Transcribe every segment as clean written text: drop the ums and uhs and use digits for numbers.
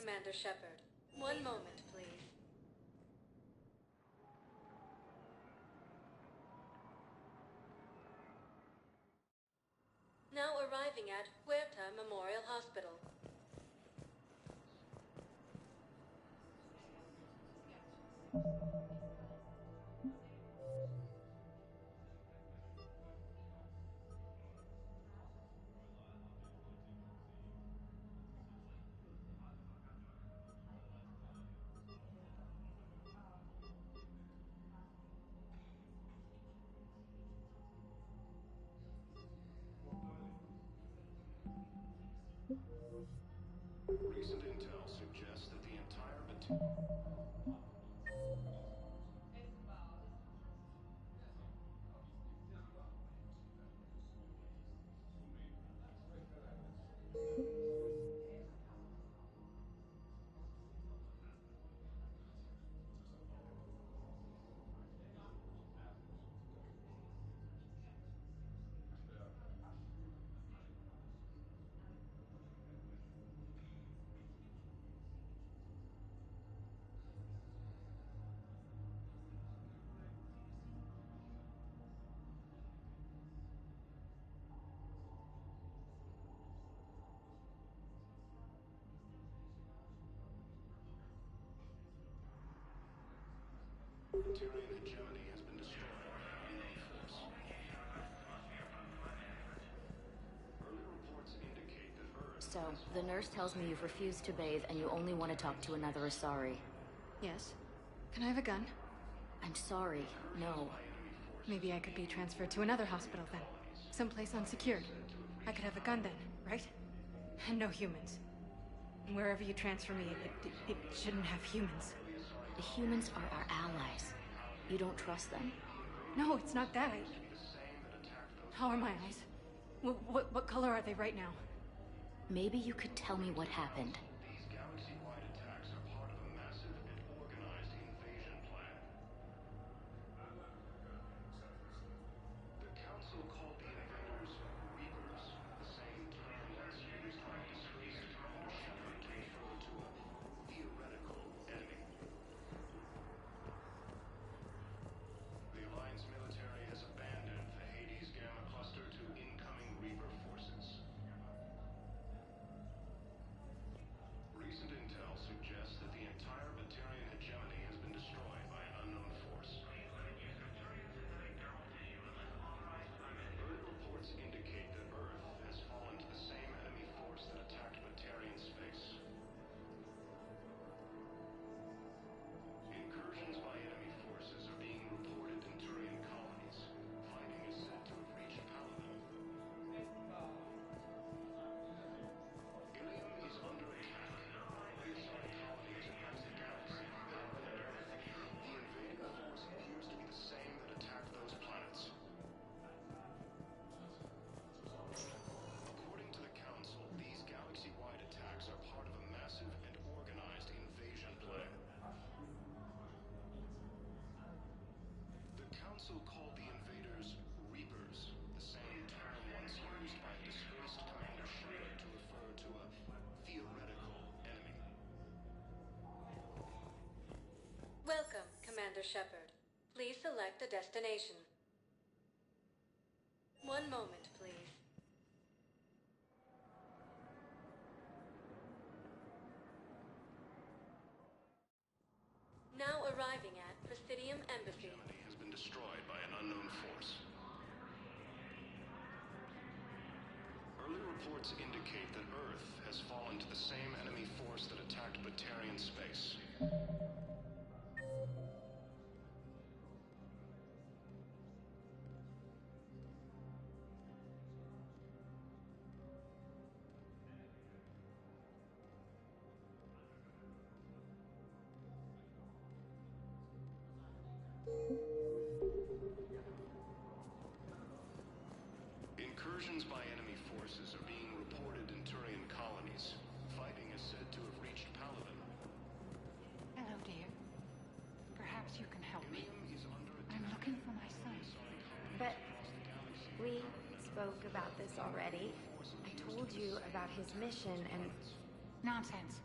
Commander Shepard. One moment, please. Now arriving at Huerta Memorial Hospital. Recent intel suggests that the entire Batarian hegemony has been destroyed by an unknown force. Early reports indicate that Earth... So, the nurse tells me you've refused to bathe and you only want to talk to another Asari. Yes. Can I have a gun? I'm sorry, no. Maybe I could be transferred to another hospital then. Someplace unsecured. I could have a gun then, right? And no humans. And wherever you transfer me, it shouldn't have humans. The humans are our allies. You don't trust them? No, it's not that. How are my eyes? What color are they right now? Maybe you could tell me what happened. These galaxy-wide attacks are part of a massive and organized invasion plan. The Council called the invaders Reapers, the same term once used by disgraced Commander Shepard to refer to a theoretical enemy. The Alliance military has abandoned the Hades Gamma Cluster to incoming Reaper forces. Recent intel suggests that the entire Batarian hegemony has been destroyed by an unknown force. Early reports indicate that Earth has fallen to the same enemy force that attacked Batarian space. Incursions by enemy forces are being reported in Turian colonies. Fighting is said to have reached Paladin. Ilium is under attack. The Asari colonies across the galaxy, Paladin and Earth. The invading force appears to be the same that attacked those planets. According to the Council, these galaxy-wide attacks are part of a massive and organized invasion plan. The Council called the invaders Reapers, the same term once used by disgraced Commander Shepard to refer to a theoretical enemy. Welcome, Commander Shepard. Please select a destination. One moment, please. Now arriving at Presidium Embassy. Hegemony has been destroyed by an unknown force. Early reports indicate that Earth has fallen to the same enemy force that attacked Batarian space. Incursions by enemy forces are being reported in Turian colonies. Fighting is said to have reached Paladin. Hello, dear. Perhaps you can help me. Ilium is under attack. I'm looking for my son. But we spoke about this already. I told you about his mission and... Nonsense.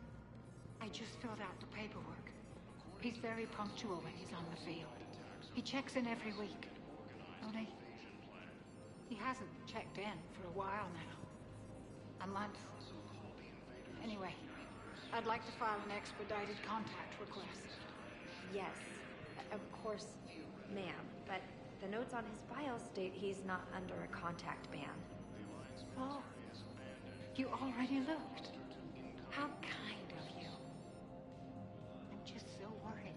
I just filled out the paperwork. He's very punctual when he's on the field. He checks in every week. Only, he hasn't checked in for a while now. A month. Anyway, I'd like to file an expedited contact request. Yes, of course, ma'am. But the notes on his file state he's not under a contact ban. Oh, you already looked. How kind of you. I'm just so worried.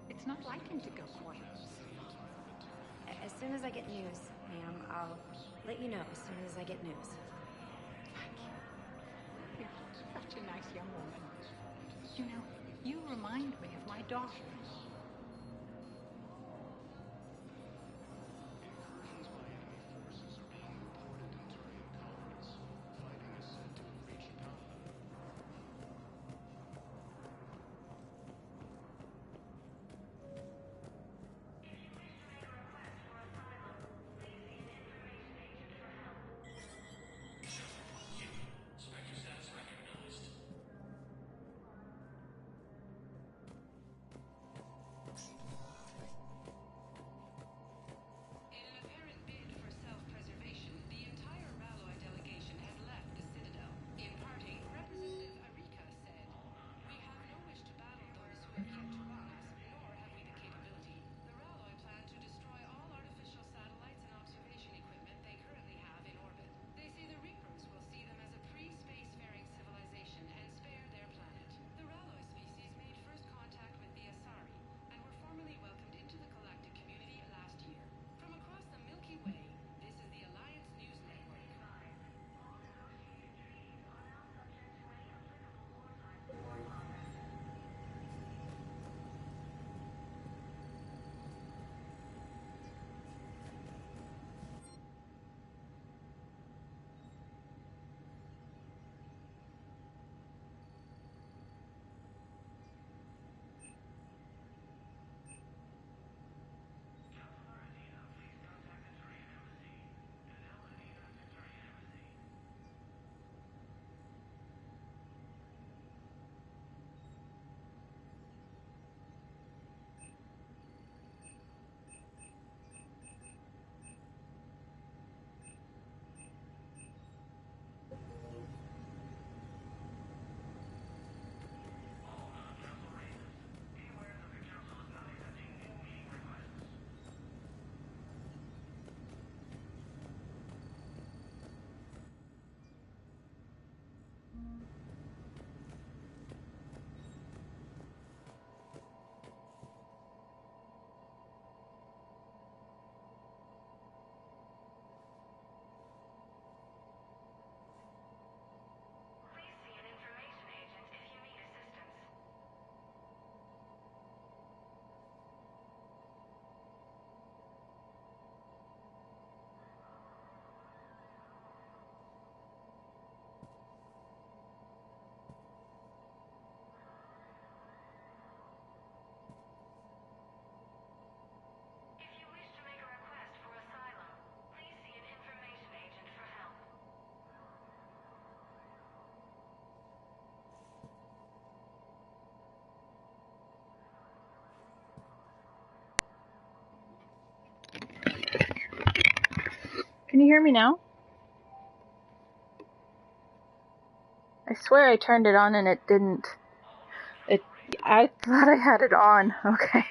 It's not like him to go quiet. As soon as I get news, ma'am, I'll let you know as soon as I get news. Thank you. You're such a nice young woman. You know, you remind me of my daughter. In an apparent bid for self-preservation, the entire Ralloy delegation had left the Citadel. In parting, Representative Arika said, "We have no wish to battle those who have yet to wrong us, nor have we the capability. The Ralloy plan to destroy all artificial satellites and observation equipment they currently have in orbit. They say the Reapers will see them as a pre-spacefaring civilization and spare their planet. The Ralloy species made first contact with the Asari and were formally welcomed into the galactic community last year. From across the Milky Way, this is the Alliance News Network." Please see an information agent if you need assistance. If you wish to make a request for asylum, please see an information agent for help. Can you hear me now? I swear I turned it on and it didn't. I thought I had it on. Okay.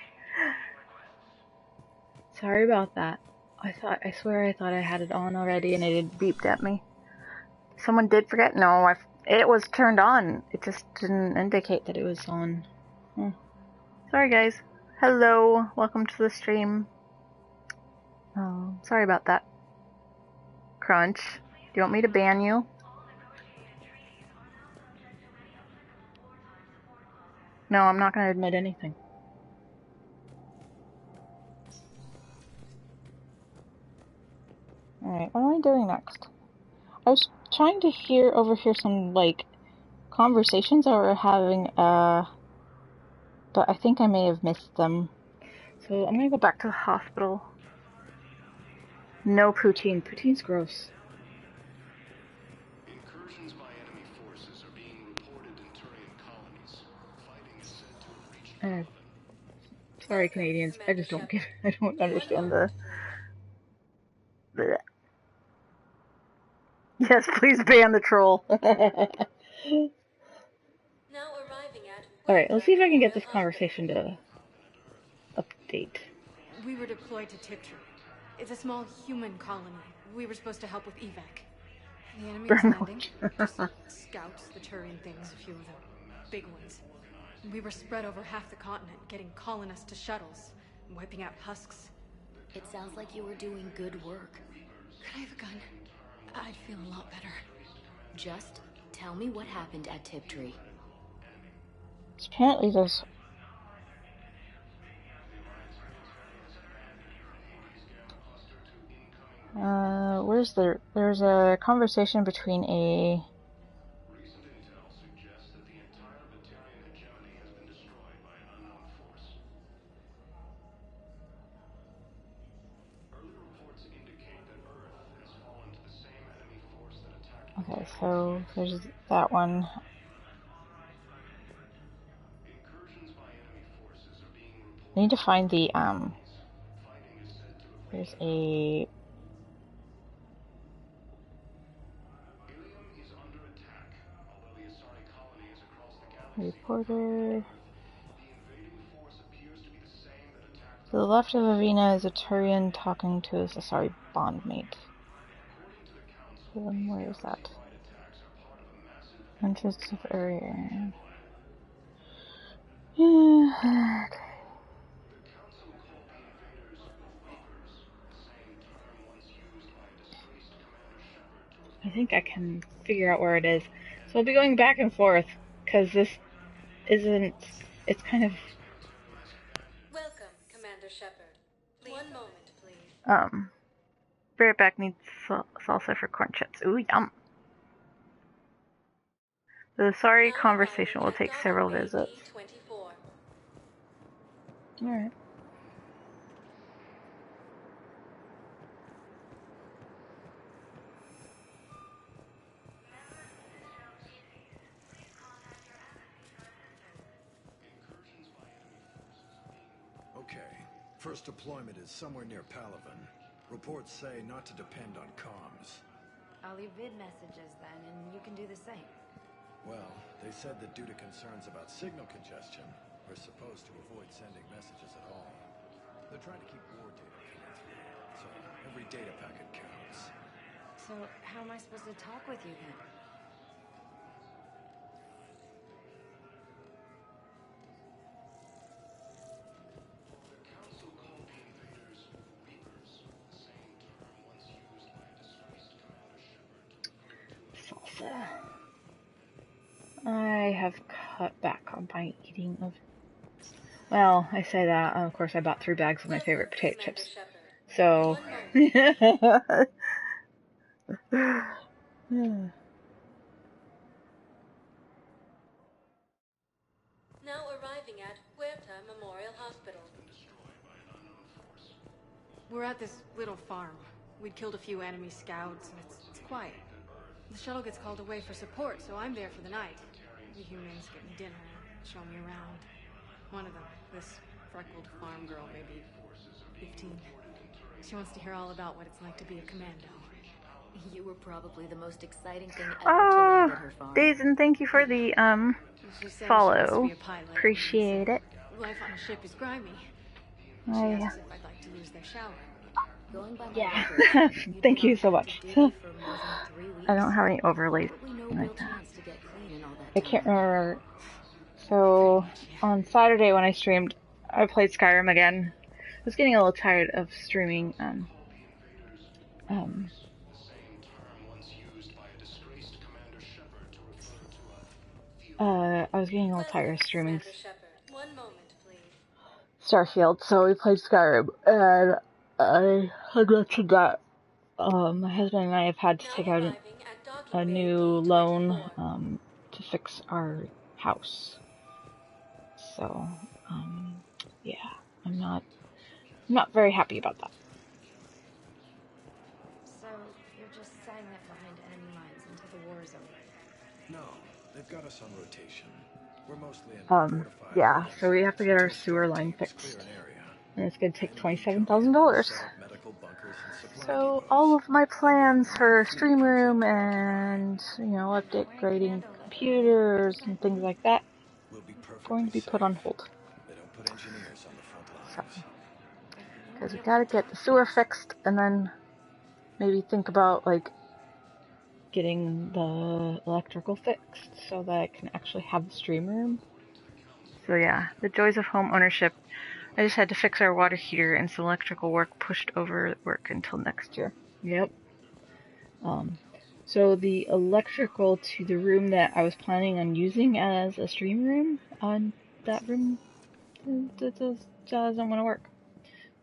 Sorry about that. I swear I thought I had it on already and it beeped at me. Someone did forget? No, it was turned on. It just didn't indicate that it was on. Sorry guys. Hello. Welcome to the stream. Oh, sorry about that. Crunch. Do you want me to ban you? No, I'm not going to admit anything. Alright, what am I doing next? I was trying to overhear some, like, conversations that we're having, but I think I may have missed them. So I'm gonna go back to the hospital. No poutine. Poutine's gross. Incursions by enemy forces are being reported in Turian colonies. Uh, sorry, Canadians. I just don't get. I don't understand the. Yes, please ban the troll. Now arriving at Alright, let's see if I can get Memorial this Hospital. conversation to update. We were deployed to Tiptree. It's a small human colony. We were supposed to help with evac. The enemy was landing. Just scouts, the Turian things, a few of them. Big ones. We were spread over half the continent, getting colonists to shuttles, wiping out husks. It sounds like you were doing good work. Could I have a gun? I'd feel a lot better. Just tell me what happened at Tiptree. Apparently there's... There's a conversation between a... Recent intel suggests that the entire Batarian hegemony has been destroyed by an unknown force. Early reports indicate that Earth has fallen to the same enemy force that attacked Okay, so there's that one. incursions by enemy forces are being reported. I need to find the, Fighting is said to have there's a... Ilium is under attack, although the Asari colony is across the galaxy. reporter... The invading force appears to be the same that attacked To the left of Avina is a Turian talking to his Asari bondmate. Where is that? Entrance of area. Yeah. The Council called the invaders Reapers, the same term once used by disgraced Commander Shepard to I think I can figure out where it is. So I'll be going back and forth, because this isn't... It's kind of... Welcome, Commander Shepard. 1 moment, please. Be right back, needs salsa for corn chips. Ooh, yum. The sorry Now conversation will arriving take at several Dock visits. AB-24. Alright. Okay. First deployment is somewhere near Palaven. Reports say not to depend on comms. I'll leave vid messages then, and you can do the same. Well, they said that due to concerns about signal congestion, we're supposed to avoid sending messages at all. They're trying to keep war data coming through, so every data packet counts. So, how am I supposed to talk with you then? The Council called the invaders Reapers, the same term once used by disgraced Commander Shepard to refer to Salsa. I have cut back on my eating of... Well, I say that. Of course, I bought 3 bags of my favorite potato Commander chips. Shepard. So... 1 moment. Now arriving at Huerta Memorial Hospital. We're at this little farm. We'd killed a few enemy scouts, and it's quiet. The shuttle gets called away for support, so I'm there for the night. The humans get me dinner, show me around. One of them, this freckled farm girl, maybe 15. She wants to hear all about what it's like to be a commando. You were probably the most exciting thing ever to land at her farm. Dazen, thank you for the, She said she wants to follow. be a pilot. Appreciate it. Life on a ship is grimy. She I, asks if I'd like to use their shower. Going by my yeah. records, you've Thank been you on so active much. duty for more than 3 weeks. I don't have any overlays. Probably no Like real that. chance to get clean in all that I time. can't remember. So, on Saturday when I streamed, I played Skyrim again. I was getting a little tired of streaming, I was getting a little tired of streaming Commander Shepard. 1 moment, please. Starfield, so we played Skyrim, and I had mentioned that, my husband and I have had to Now take out arriving at docking a bay new B-24. loan, to fix our house. So, yeah, I'm not very happy about that. So, you're just silent behind enemy lines until the war is over. No, they've got us on rotation. We're mostly in fortified Yeah, areas. so we have to get our Just sewer line clear fixed. an area. And it's gonna take Then we come in $27,000. and set up medical bunkers and supply So depots. all of my plans Then for food stream comes in room to and, you know, Don't worry, upgrading Commander. computers and things like that We'll be going perfectly to be safe. put on hold. They don't put engineers on the front So, lines. because we gotta get the sewer fixed and then maybe think about, like, getting the electrical fixed so that I can actually have the stream room. So yeah, the joys of home ownership. I just had to fix our water heater and some electrical work pushed over work until next year. Yep. So the electrical to the room that I was planning on using as a stream room, that room doesn't want to work.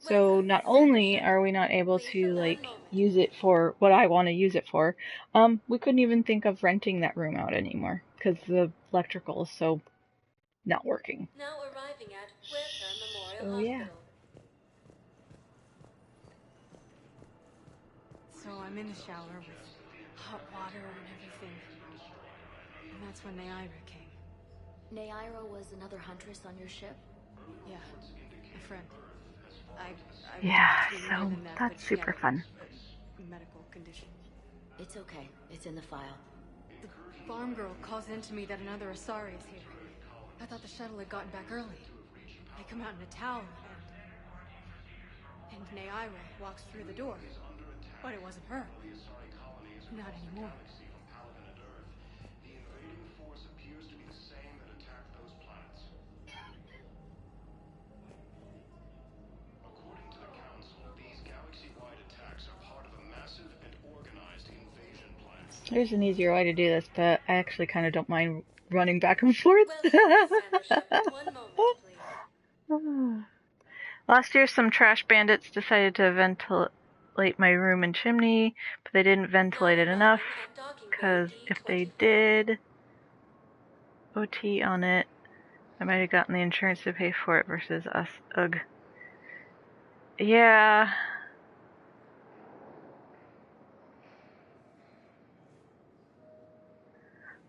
So not only are we not able to, like, use it for what I want to use it for, we couldn't even think of renting that room out anymore because the electrical is so not working. Now arriving at Wooooo Memorial So Hospital. yeah. So I'm in the shower with hot water and everything. And that's when Naira came. Naira was another huntress on your ship? Yeah, a friend. I Yeah, was more so than that, but that's she had super a fun. medical condition. It's okay. It's in the file. The farm girl calls in to me that another Asari is here. I thought the shuttle had gotten back early. I come out in a towel and Naira walks through the door. But it wasn't her. Not anymore. The invading force appears to be the same that attacked those planets. According to the Council, these galaxy-wide attacks are part of a massive and organized invasion plan. There's an easier way to do this, but I actually kind of don't mind running back and forth. Welcome, Commander Shepard. 1 moment, please. Last year, some trash bandits decided to ventilate my room and chimney, but they didn't ventilate it enough, because if they did OT on it, I might have gotten the insurance to pay for it versus us. Ugh. Yeah.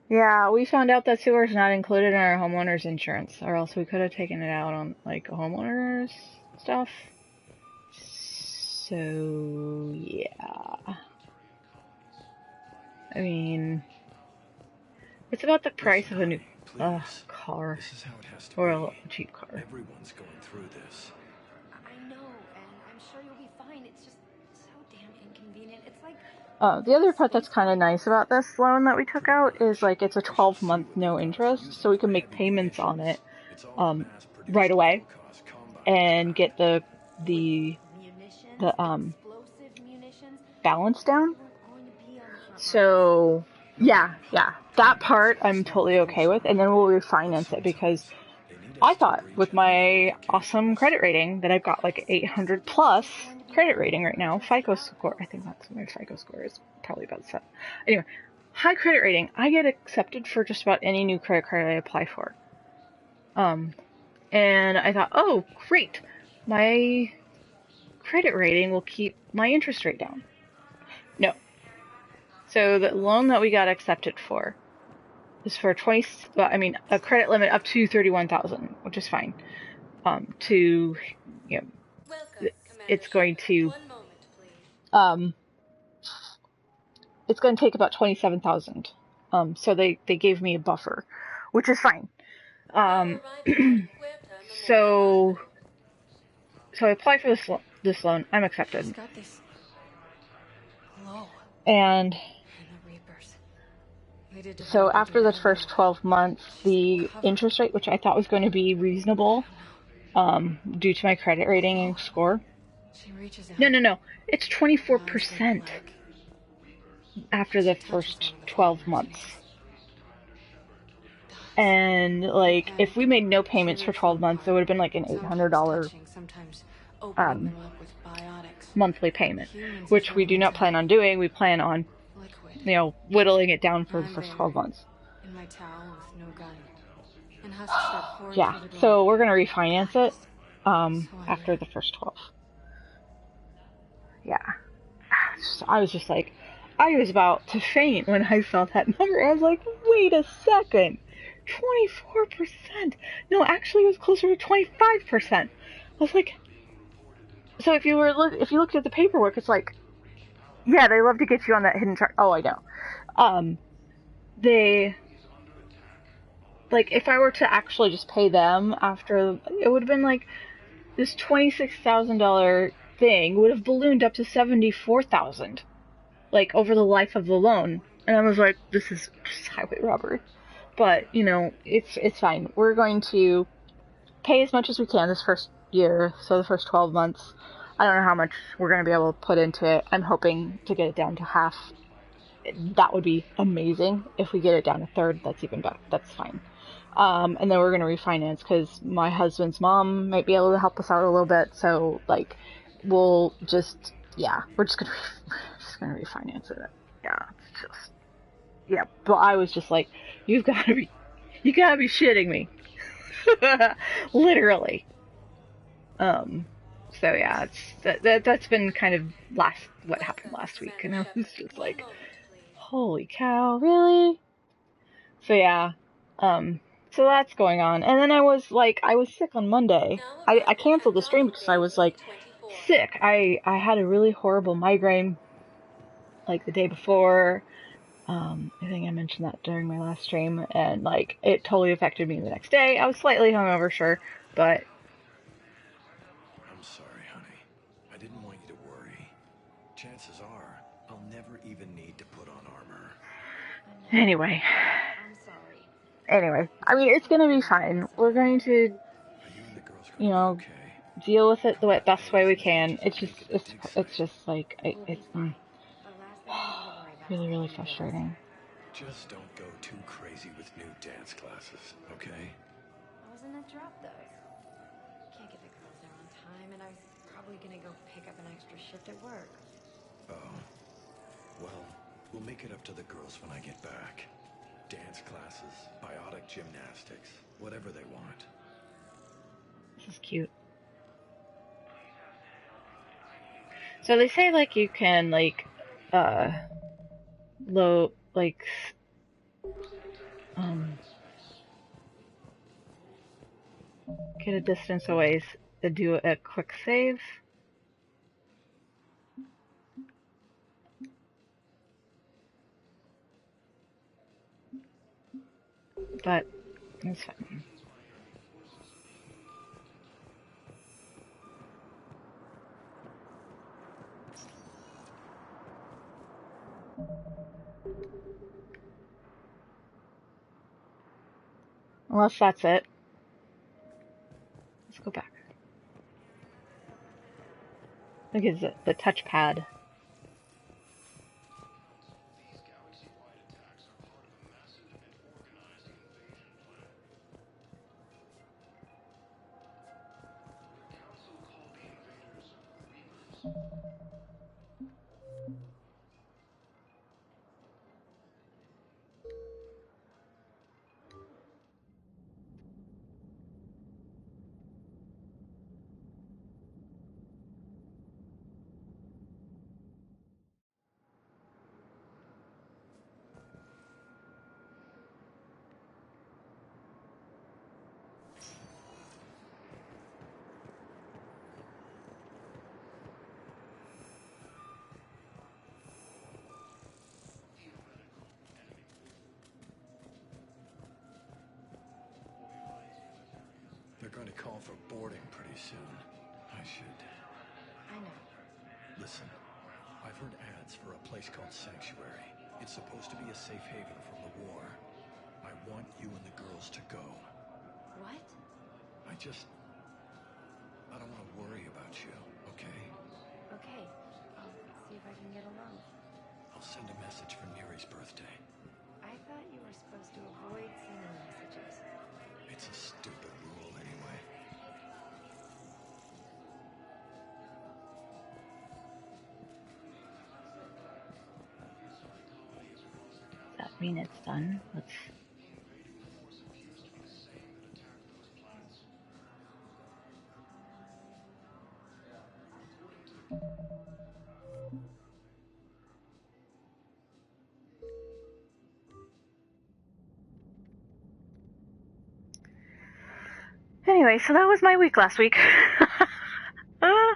Yeah, we found out that sewer's not included in our homeowner's insurance, or else we could have taken it out on, like, a homeowner's stuff. So, yeah. I mean, it's about the price of a new car, This is how it has to or be. a cheap car. Everyone's going through this. I know, and I'm sure you'll be fine. It's just so damn inconvenient. It's like... The other part that's kind of nice about this loan that we took out is, like, it's a 12-month no interest, so we can make payments on it right away and get the balance down. So yeah, that part I'm totally okay with, and then we'll refinance it, because I thought with my awesome credit rating that I've got like 800 plus credit rating right now, FICO score, I think that's my FICO score is probably about 7. Anyway, high credit rating, I get accepted for just about any new credit card I apply for. And I thought, oh great, my credit rating will keep my interest rate down. No. So the loan that we got accepted for is for a credit limit up to 31,000, which is fine. It's going to, it's going to take about 27,000. So they gave me a buffer, which is fine. So I applied for this loan. I'm accepted. And so after the first 12 months, the interest rate, which I thought was going to be reasonable, due to my credit rating and score. No. It's 24% after the first 12 months. And, like, if we made no payments for 12 months, it would have been like an $800 monthly payment, which we do not plan on doing. We plan on, whittling it down for the first 12 months. Yeah, so we're going to refinance it after the first 12. Yeah. So I was just like, I was about to faint when I saw that number. I was like, wait a second. 24%. No, actually, it was closer to 25%. I was like, so if you looked at the paperwork, it's like, yeah, they love to get you on that hidden chart. Oh, I know. They, like, if I were to actually just pay them after, it would have been like, this $26,000 thing would have ballooned up to $74,000, like, over the life of the loan. And I was like, this is just highway robbery. But, you know, it's fine. We're going to pay as much as we can this first year, so the first 12 months. I don't know how much we're going to be able to put into it. I'm hoping to get it down to half. That would be amazing. If we get it down to third, that's even better. That's fine. And then we're going to refinance because my husband's mom might be able to help us out a little bit. So, like, we'll just, yeah, we're just going to refinance it. Yeah, it's just, yeah. But I was just like, you gotta be shitting me. Literally. So yeah, that's been kind of what happened last week, and I was just like, holy cow, really? So yeah, so that's going on, and then I was sick on Monday. I canceled the stream because I was like sick. I had a really horrible migraine like the day before. I think I mentioned that during my last stream, and like it totally affected me the next day. I was slightly hungover, sure, but I'm sorry, honey. I didn't want you to worry. Chances are, I'll never even need to put on armor. anyway. I'm sorry. Anyway, I mean, it's gonna be fine. We're going to, Are you and the girls you gonna know, be okay? deal with it the best way we can. It's just like, it's The last thing I need to worry about really, is really the frustrating. Just don't go too crazy with new dance classes, okay? I was in a drop, though. Can't get the girls there on time, and I was probably gonna go pick up an extra shift at work. Oh. Well, we'll make it up to the girls when I get back. Dance classes, biotic gymnastics, whatever they want. This is cute. So they say, like, you can, like, get a distance away to do a quick save. But it's fine. Unless that's it. Let's go back. Look at the touchpad. These galaxy-wide attacks are part of a massive and organized invasion plan. The Council called the invaders Reapers. They're going to call for boarding pretty soon. I should... I know. Listen, I've heard ads for a place called Sanctuary. It's supposed to be a safe haven from the war. I want you and the girls to go. What? I don't want to worry about you, okay? Okay. I'll see if I can get along. I'll send a message for Neri's birthday. I thought you were supposed to avoid sending messages. It's a stupid rule anyway. Does that mean it's done? Let's... Anyway, so that was my week last week. uh,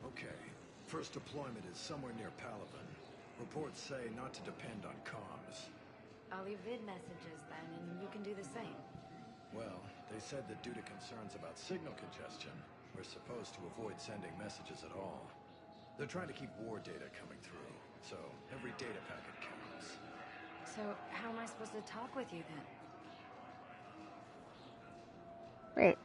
Okay. First deployment is somewhere near Palaven. Reports say not to depend on comms. I'll leave vid messages then, and you can do the same. Well, they said that due to concerns about signal congestion, we're supposed to avoid sending messages at all. They're trying to keep war data coming through, so every data packet counts. So, how am I supposed to talk with you then? wait.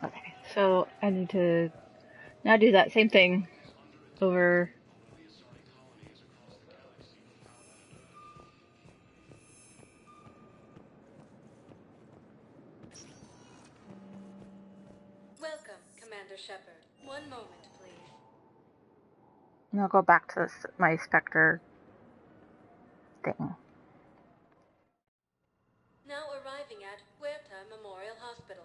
Okay, so I need to now do that same thing over. Welcome, Commander Shepard. One moment, please. And I'll go back to my Spectre thing. Now arriving at Huerta Memorial Hospital.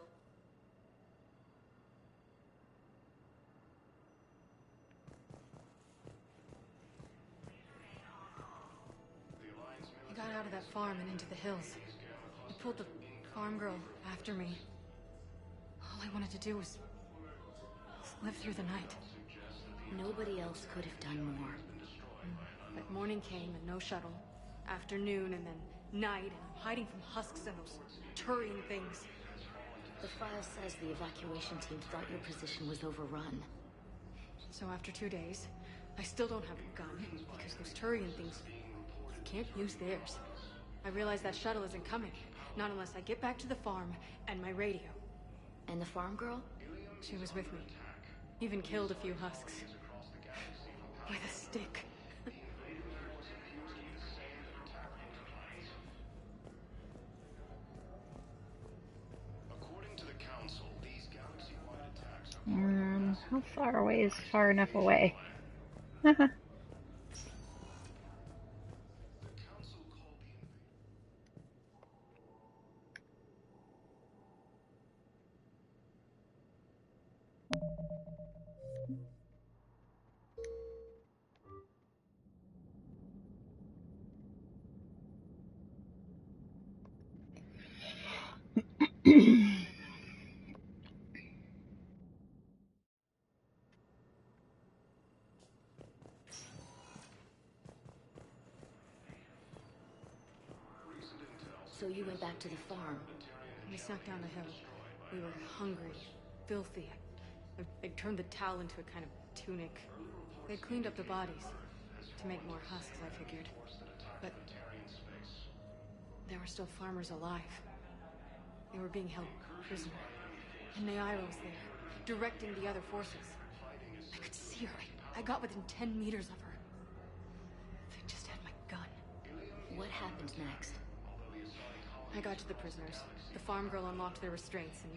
I got out of that farm and into the hills. I pulled the farm girl after me. All I wanted to do was live through the night. Nobody else could have done more. But morning came and no shuttle. Afternoon and then night, and I'm hiding from husks and those Turian things. The file says the evacuation team thought your position was overrun. So after 2 days, I still don't have a gun, because those Turian things, you can't use theirs. I realize that shuttle isn't coming, not unless I get back to the farm and my radio. And the farm girl? She was with me. Even killed a few husks. With a stick. According to the Council, these galaxy-wide attacks are How far away is far enough away? the Council called the invasion. So you went back to the farm. We snuck down the hill. We were hungry, filthy. They'd turned the towel into a kind of tunic. They'd cleaned up the bodies to make more husks, I figured. But there were still farmers alive. They were being held prisoner. And Naira was there, directing the other forces. I could see her. I got within 10 meters of her. They just had my gun. What happened next? I got to the prisoners. The farm girl unlocked their restraints, and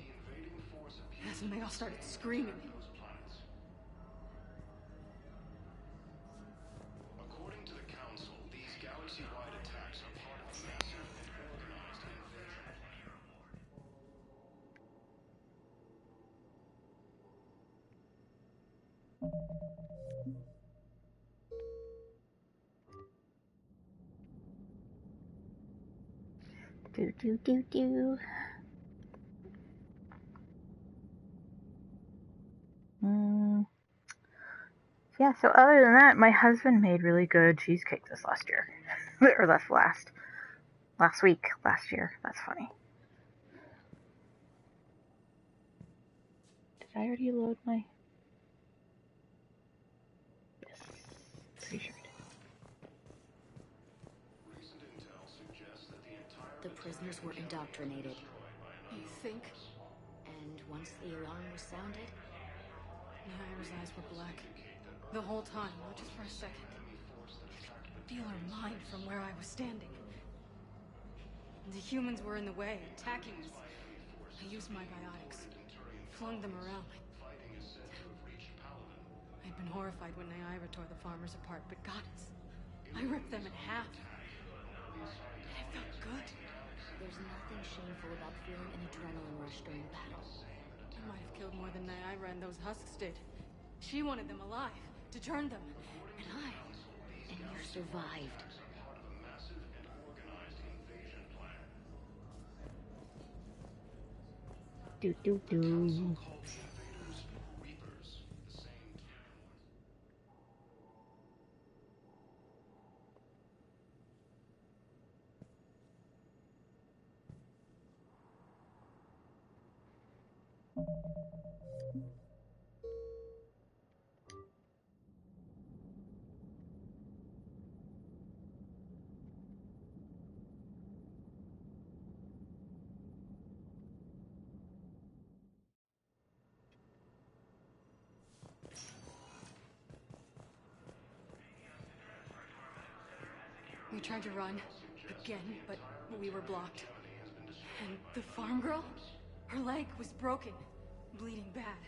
that's when they all started screaming. According to the Council, these galaxy-wide attacks are part of a massive and organized invasion. Do. Yeah, so other than that, my husband made really good cheesecake this last year. Or last week, last year. That's funny. Did I already load my... Yes, pretty sure I did. Recent intel suggests that the entire The prisoners were indoctrinated. You think? And once the alarm was sounded, Naira's eyes were black. The whole time, not just for a second. I could feel her mind from where I was standing. The humans were in the way, attacking us. I used my biotics. flung them around. Fighting is said to have reached Paladin. I'd been horrified when Naira tore the farmers apart, but goddess, I ripped them in half. And it felt good. There's nothing shameful about feeling an adrenaline rush during battle. I might have killed more than Naira and those husks did. She wanted them alive, to turn them, and And you survived. Part of a massive and organized invasion plan. Do do do. Called the invaders Reapers, the same term. we tried to run, again, but we were blocked. And the farm girl? Her leg was broken, bleeding bad.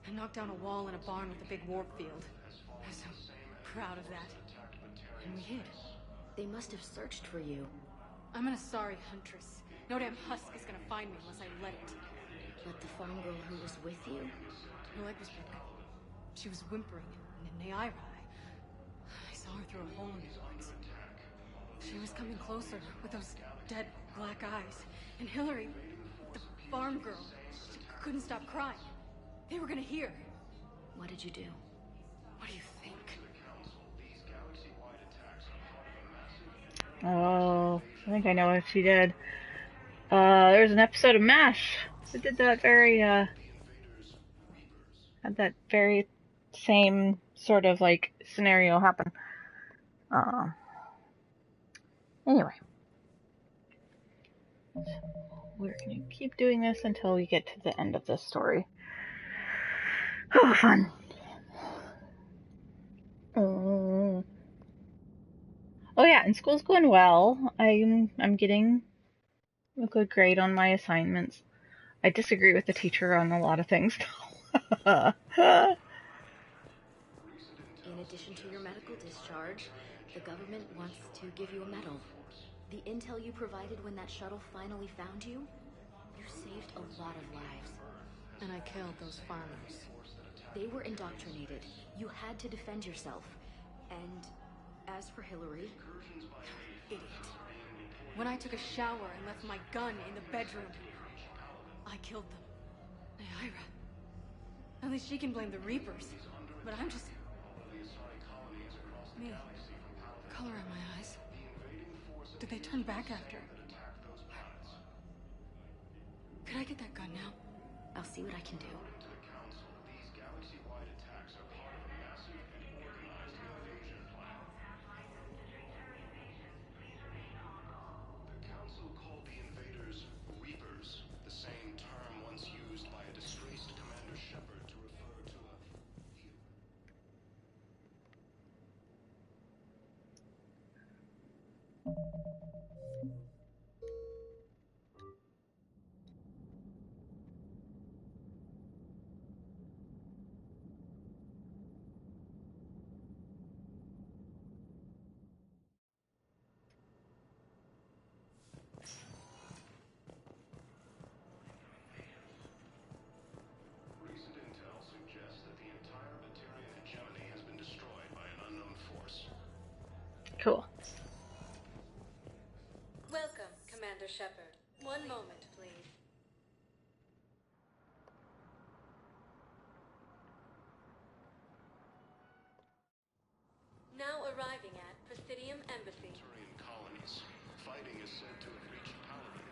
I knocked down a wall in a barn with a big warp field. I was so proud of that. And we hid. They must have searched for you. I'm an Asari huntress. No damn husk is gonna find me unless I let it. But the farm girl who was with you? Her leg was broken. She was whimpering, and then Naira, I saw her through a hole in the bones. She was coming closer with those dead black eyes. And Hillary, the farm girl, she couldn't stop crying. They were gonna hear. What did you do? What do you think? Oh, I think I know what she did. There's an episode of MASH that did that very, had that very same sort of, like, scenario happen. Anyway. We're gonna keep doing this until we get to the end of this story. Oh, fun. Oh yeah, and school's going well. I'm getting a good grade on my assignments. I disagree with the teacher on a lot of things. In addition to your medical discharge, the government wants to give you a medal. The intel you provided when that shuttle finally found you, you saved a lot of lives. And I killed those farmers. They were indoctrinated. You had to defend yourself. And as for Hillary... Idiot. When I took a shower and left my gun in the bedroom, I killed them. Naira. At least she can blame the Reapers. But I'm just... me. Color in my eyes. Did they turn back after? Could I get that gun now? I'll see what I can do. These galaxy-wide attacks are part of a massive and organized invasion plan. The Council called the invaders Reapers, the same term once used by a disgraced Commander Shepard to refer to a... Recent intel suggests that the entire Batarian hegemony has been destroyed by an unknown force. Cool. Welcome, Commander Shepard. One moment, please. Now arriving at Presidium Embassy. Batarian colonies. Fighting is said to have reached Paladin.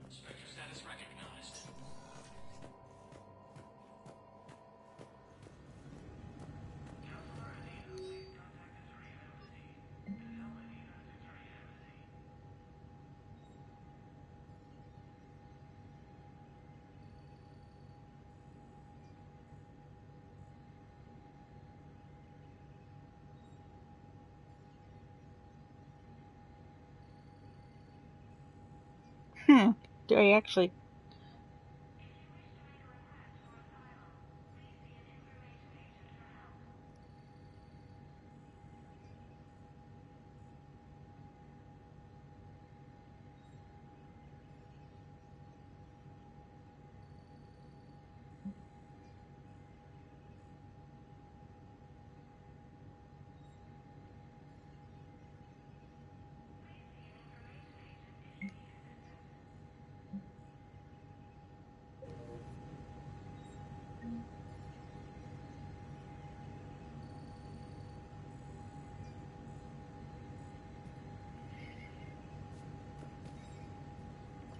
Spectre status recognized. Do I actually?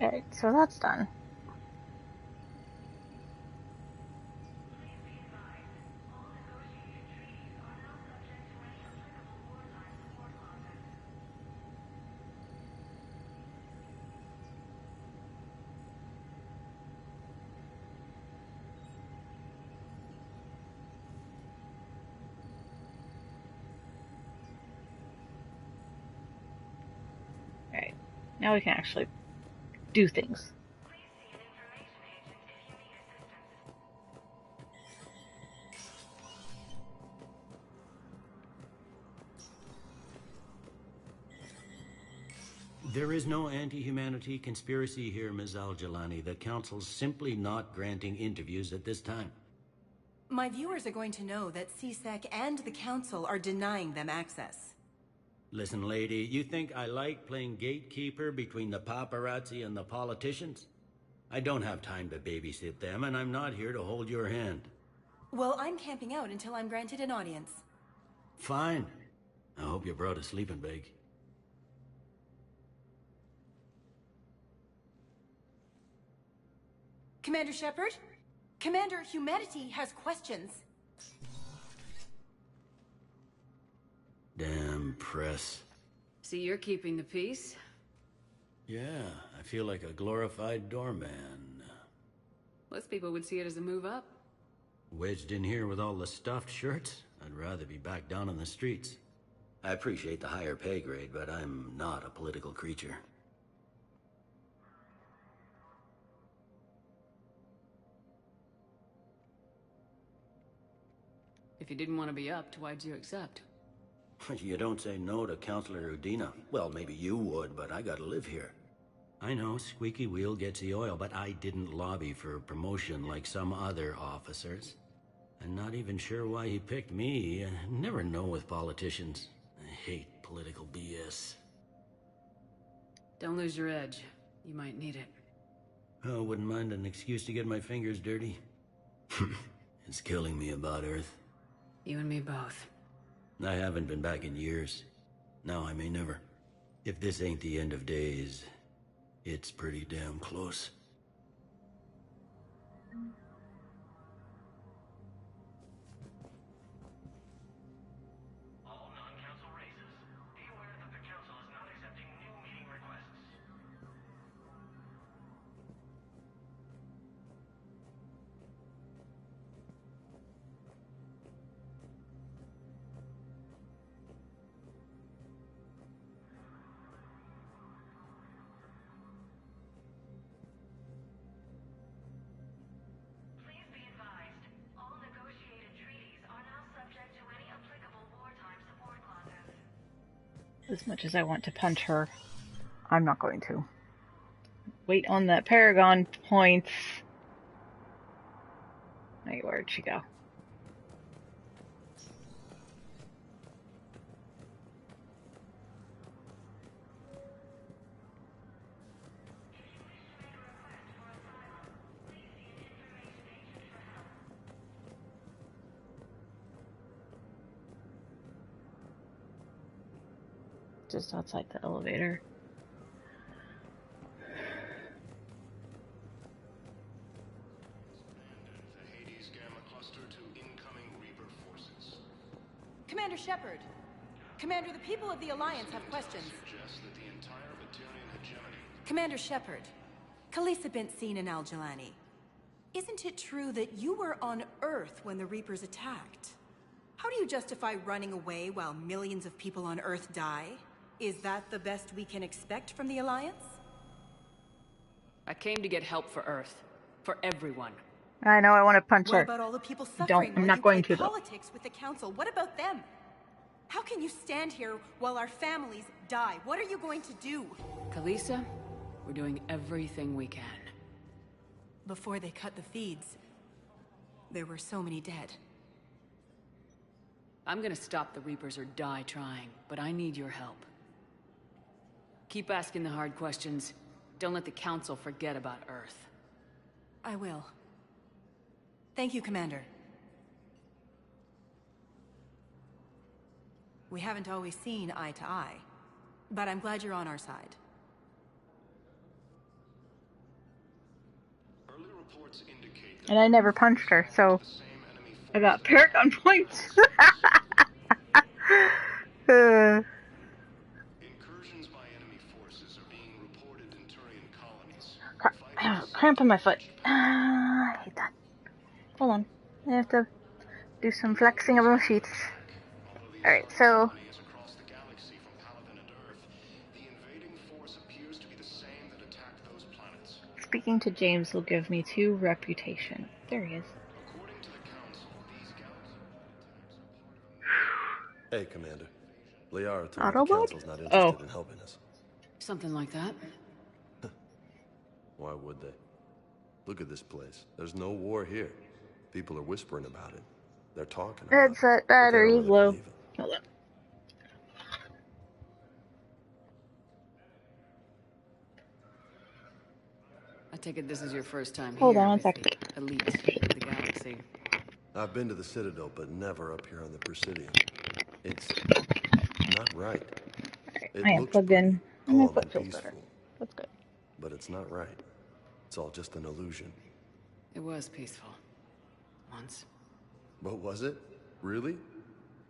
Alright, so that's done. Alright, now we can actually do things. There is no anti-humanity conspiracy here, Ms. Al-Jalani. The Council's simply not granting interviews at this time. My viewers are going to know that CSEC and the Council are denying them access. Listen, lady, you think I like playing gatekeeper between the paparazzi and the politicians? I don't have time to babysit them, and I'm not here to hold your hand. Well, I'm camping out until I'm granted an audience. Fine. I hope you brought a sleeping bag. Commander Shepard? Commander, humanity has questions. Damn press. So you're keeping the peace? Yeah, I feel like a glorified doorman. Most people would see it as a move up. Wedged in here with all the stuffed shirts? I'd rather be back down on the streets. I appreciate the higher pay grade, but I'm not a political creature. If you didn't want to be upped, why'd you accept? You don't say no to Counselor Udina. Well, maybe you would, but I gotta live here. I know, squeaky wheel gets the oil, but I didn't lobby for promotion like some other officers. I'm not even sure why he picked me. I never know with politicians. I hate political BS. Don't lose your edge. You might need it. Oh, wouldn't mind an excuse to get my fingers dirty. It's killing me about Earth. You and me both. I haven't been back in years. Now I may never. If this ain't the end of days, it's pretty damn close. All non-council races, be aware that the council is not accepting new meeting requests. Please be advised, all negotiated treaties are now subject to any applicable wartime support clauses. As much as I want to punch her, I'm not going to. Wait on that Paragon points. Wait, where'd she go? Just outside the elevator. The Hades Gamma Cluster to incoming Reaper forces. Commander Shepard. Commander, the people of the Alliance have questions. Suggests that the entire Battalion hegemony. Commander Shepard. Khaleesa bint Seen and Al-Jalani. Isn't it true that you were on Earth when the Reapers attacked? How do you justify running away while millions of people on Earth die? Is that the best we can expect from the Alliance? I came to get help for Earth. For everyone. I know I want to punch What her. about all the people Don't. suffering I'm while not you going play to, though. politics with the council? What about them? How can you stand here while our families die? What are you going to do? Kalisa, we're doing everything we can. Before they cut the feeds, there were so many dead. I'm gonna stop the Reapers or die trying, but I need your help. Keep asking the hard questions. Don't let the Council forget about Earth. I will. Thank you, Commander. We haven't always seen eye to eye, but I'm glad you're on our side. Early reports indicate that And I never punched her, so I got Paragon points. incursions by enemy forces are being reported in Turian colonies. Cramp in my foot. I hate that. Hold on. I have to do some flexing of my feet. Alright, so... Across the galaxy from Paladin and Earth, the invading force appears to be the same that attacked those planets. Speaking to James will give me 2 reputation. There he is. According to the Council, these galaxy Hey, Commander. Liara told me the Autobot? Council's not interested in helping us. Something like that. Why would they? Look at this place. There's no war here. People are whispering about it. They're talking about it. Headset but they don't battery's really low. believe it. Hold on. I take it this is your first time Hold here on one with second. the elite of the galaxy. I've been to the Citadel, but never up here on the Presidium. It's not right. It I am looks plugged pretty, in. And my calm foot and feels peaceful, better. That's good. but it's not right. It's all just an illusion. It was peaceful. Once. But was it? Really?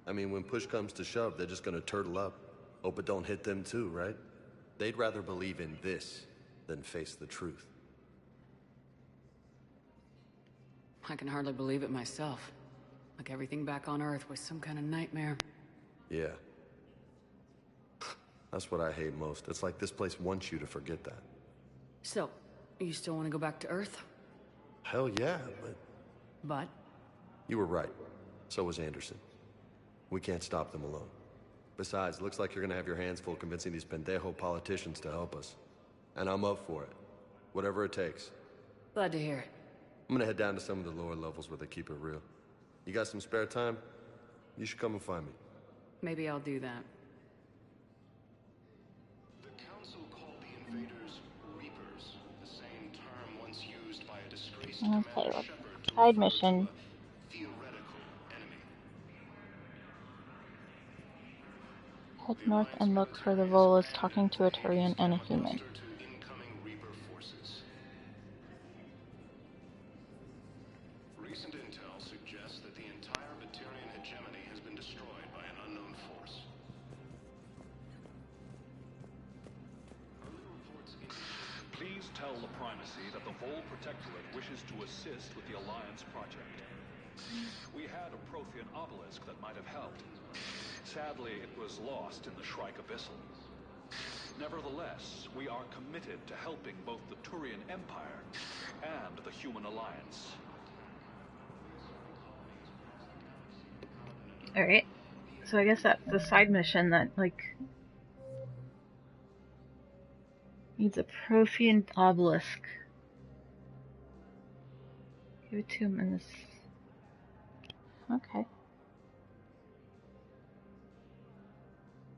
I mean, when push comes to shove, they're just gonna turtle up. Hope it don't hit them too, right? They'd rather believe in this than face the truth. I can hardly believe it myself. Like everything back on Earth was some kind of nightmare. Yeah. That's what I hate most. It's like this place wants you to forget that. So, you still want to go back to Earth? Hell yeah, but... But? You were right. So was Anderson. We can't stop them alone. Besides, looks like you're gonna have your hands full convincing these pendejo politicians to help us. And I'm up for it. Whatever it takes. Glad to hear it. I'm gonna head down to some of the lower levels where they keep it real. You got some spare time? You should come and find me. Maybe I'll do that. The Council called the invaders Reapers, the same term once used by a disgraced Okay, Commander let's Shepard to side refer mission. to a theoretical enemy. Head north and look for the Volas talking to a Turian and a human. To incoming Reaper forces. Recent intel suggests that the entire Batarian hegemony has been destroyed by an unknown force. Early reports indicate Please tell the Primacy that the Vol Protectorate wishes to assist with the Alliance project. We had a Prothean obelisk that might have helped. Sadly, it was lost in the Shrike Abyssal. Nevertheless, we are committed to helping both the Turian Empire and the Human Alliance. Alright. So I guess that's the side mission that, like... needs a Prothean obelisk. Give it to him in this... Okay.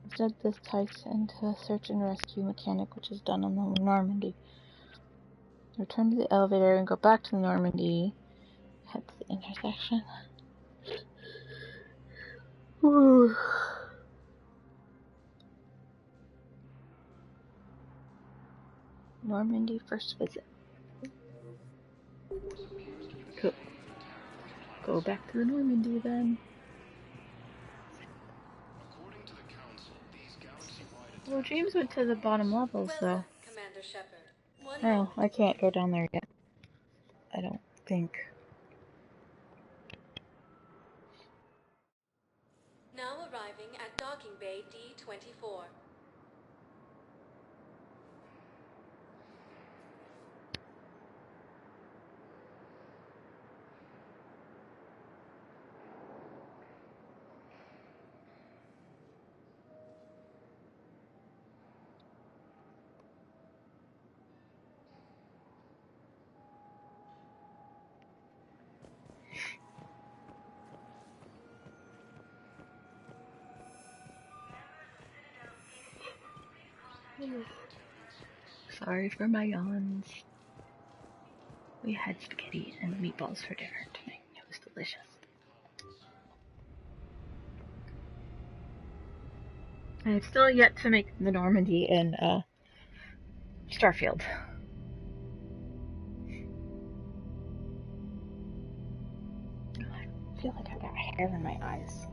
Instead, this ties into a search and rescue mechanic, which is done on the Normandy. Return to the elevator and go back to the Normandy. Head to the intersection. Whew. Normandy first visit. Cool. Go back to the Normandy then. According to the Council, these galaxy-wide Well, James went to the bottom levels, though. Welcome, Commander Shepard. One Oh, moment. I can't go down there yet. I don't think. Now arriving at docking bay D-24. Sorry for my yawns. We had spaghetti and meatballs for dinner tonight. It was delicious. I have still yet to make the Normandy in Starfield. I feel like I got hair in my eyes.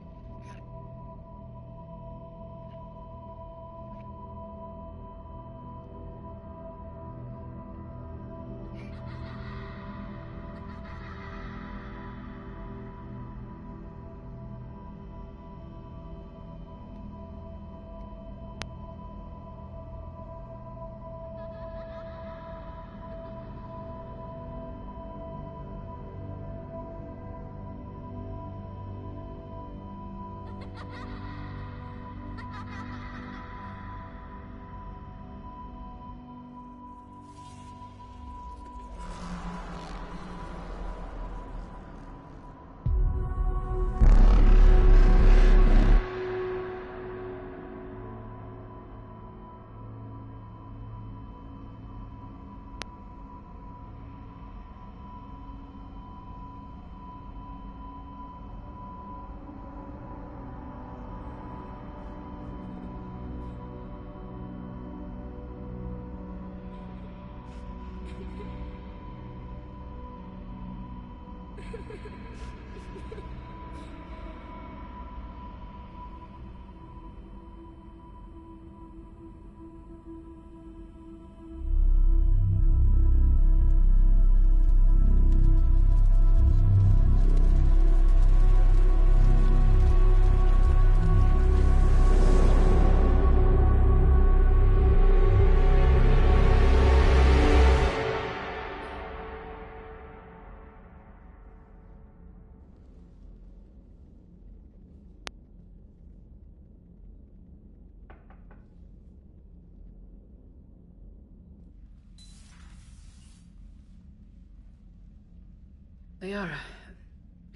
Liara,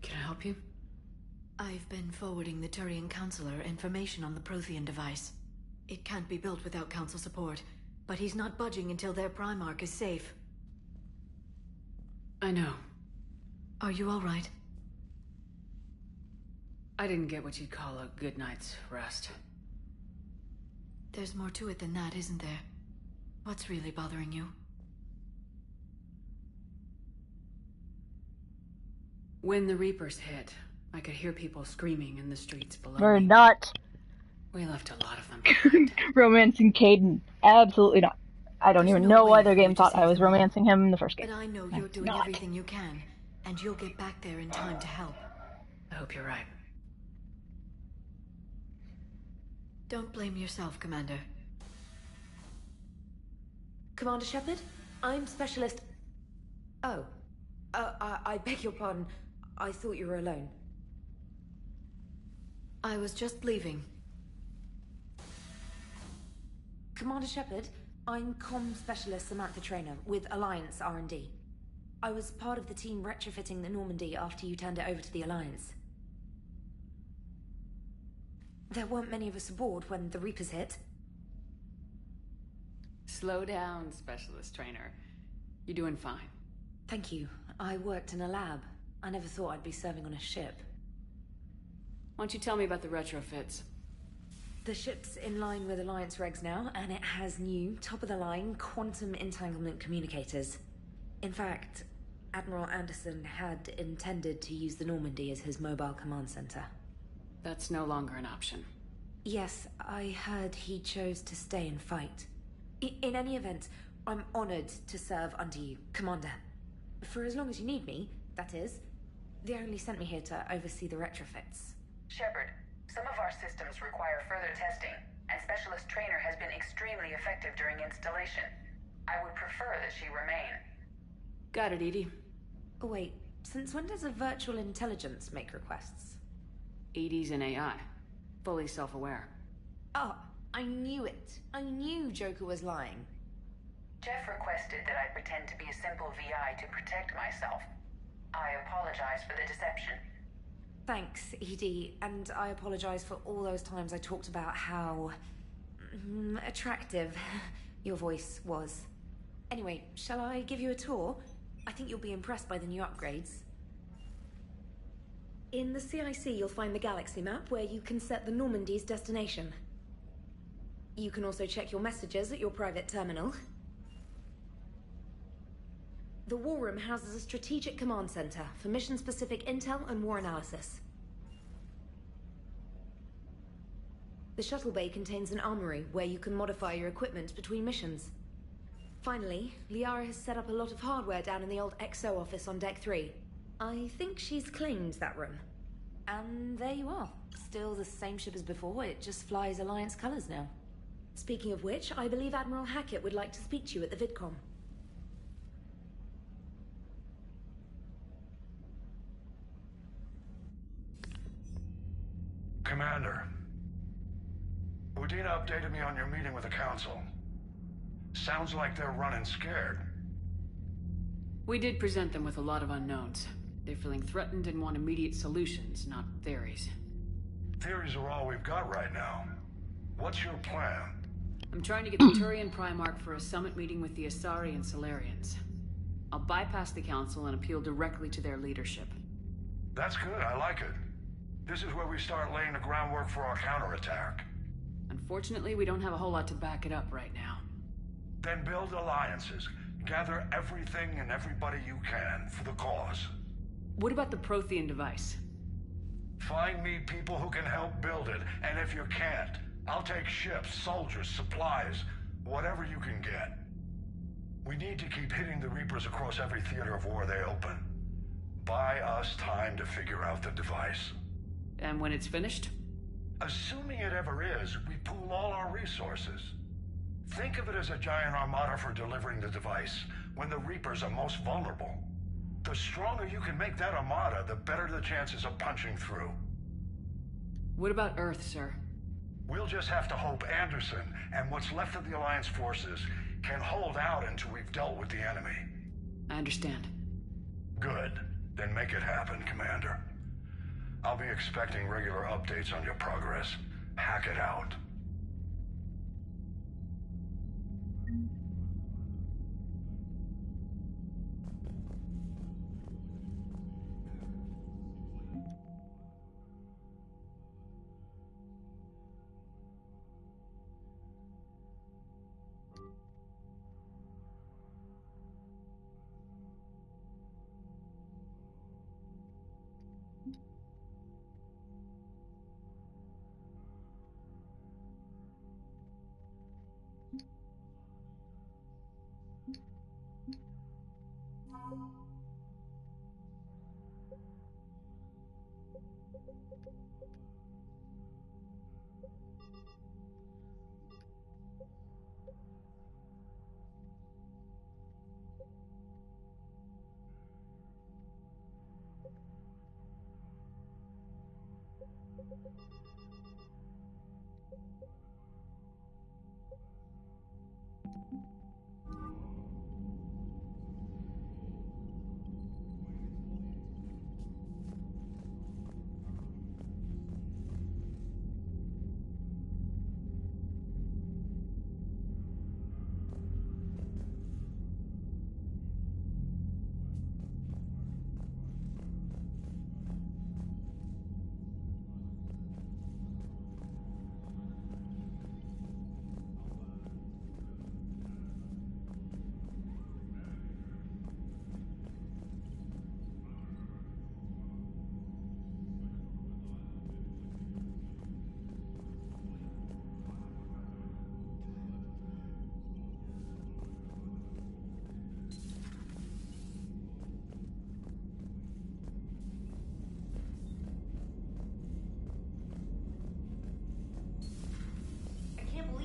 can I help you? I've been forwarding the Turian Counselor information on the Prothean device. It can't be built without Council support, but he's not budging until their Primarch is safe. I know. Are you all right? I didn't get what you'd call a good night's rest. There's more to it than that, isn't there? What's really bothering you? When the Reapers hit, I could hear people screaming in the streets below We're me. not We left a lot of them behind. romancing Caden. Absolutely not. I don't even know why their game thought I was romancing him in the first game. But I know you're doing everything you can, and you'll get back there in time to help. I hope you're right. Don't blame yourself, Commander. Commander Shepard, I'm Specialist... Oh. I beg your pardon. I thought you were alone. I was just leaving. Commander Shepard, I'm Comm Specialist Samantha Traynor with Alliance R&D. I was part of the team retrofitting the Normandy after you turned it over to the Alliance. There weren't many of us aboard when the Reapers hit. Slow down, Specialist Trainer. You're doing fine. Thank you. I worked in a lab. I never thought I'd be serving on a ship. Why don't you tell me about the retrofits? The ship's in line with Alliance regs now, and it has new, top-of-the-line, quantum entanglement communicators. In fact, Admiral Anderson had intended to use the Normandy as his mobile command center. That's no longer an option. Yes, I heard he chose to stay and fight. In any event, I'm honored to serve under you, Commander. For as long as you need me, that is. They only sent me here to oversee the retrofits. Shepard, some of our systems require further testing, and Specialist Trainer has been extremely effective during installation. I would prefer that she remain. Got it, Edie. Oh, wait. Since when does a virtual intelligence make requests? Edie's an AI. Fully self-aware. Oh, I knew it. I knew Joker was lying. Jeff requested that I pretend to be a simple VI to protect myself. I apologize for the deception. Thanks, Edie, and I apologize for all those times I talked about how Attractive, your voice was. Anyway, shall I give you a tour? I think you'll be impressed by the new upgrades. In the CIC, you'll find the galaxy map where you can set the Normandy's destination. You can also check your messages at your private terminal. The War Room houses a strategic command center for mission-specific intel and war analysis. The shuttle bay contains an armory where you can modify your equipment between missions. Finally, Liara has set up a lot of hardware down in the old XO office on Deck 3. I think she's claimed that room. And there you are. Still the same ship as before, it just flies Alliance colors now. Speaking of which, I believe Admiral Hackett would like to speak to you at the VidCom. Commander, Udina updated me on your meeting with the Council. Sounds like they're running scared. We did present them with a lot of unknowns. They're feeling threatened and want immediate solutions, not theories. Theories are all we've got right now. What's your plan? I'm trying to get the Turian Primarch for a summit meeting with the Asari and Solarians. I'll bypass the Council and appeal directly to their leadership. That's good, I like it. This is where we start laying the groundwork for our counterattack. Unfortunately, we don't have a whole lot to back it up right now. Then build alliances. Gather everything and everybody you can for the cause. What about the Prothean device? Find me people who can help build it, and if you can't, I'll take ships, soldiers, supplies, whatever you can get. We need to keep hitting the Reapers across every theater of war they open. Buy us time to figure out the device. And when it's finished? Assuming it ever is, we pool all our resources. Think of it as a giant armada for delivering the device, when the Reapers are most vulnerable. The stronger you can make that armada, the better the chances of punching through. What about Earth, sir? We'll just have to hope Anderson and what's left of the Alliance forces can hold out until we've dealt with the enemy. I understand. Good. Then make it happen, Commander. I'll be expecting regular updates on your progress. Hack it out.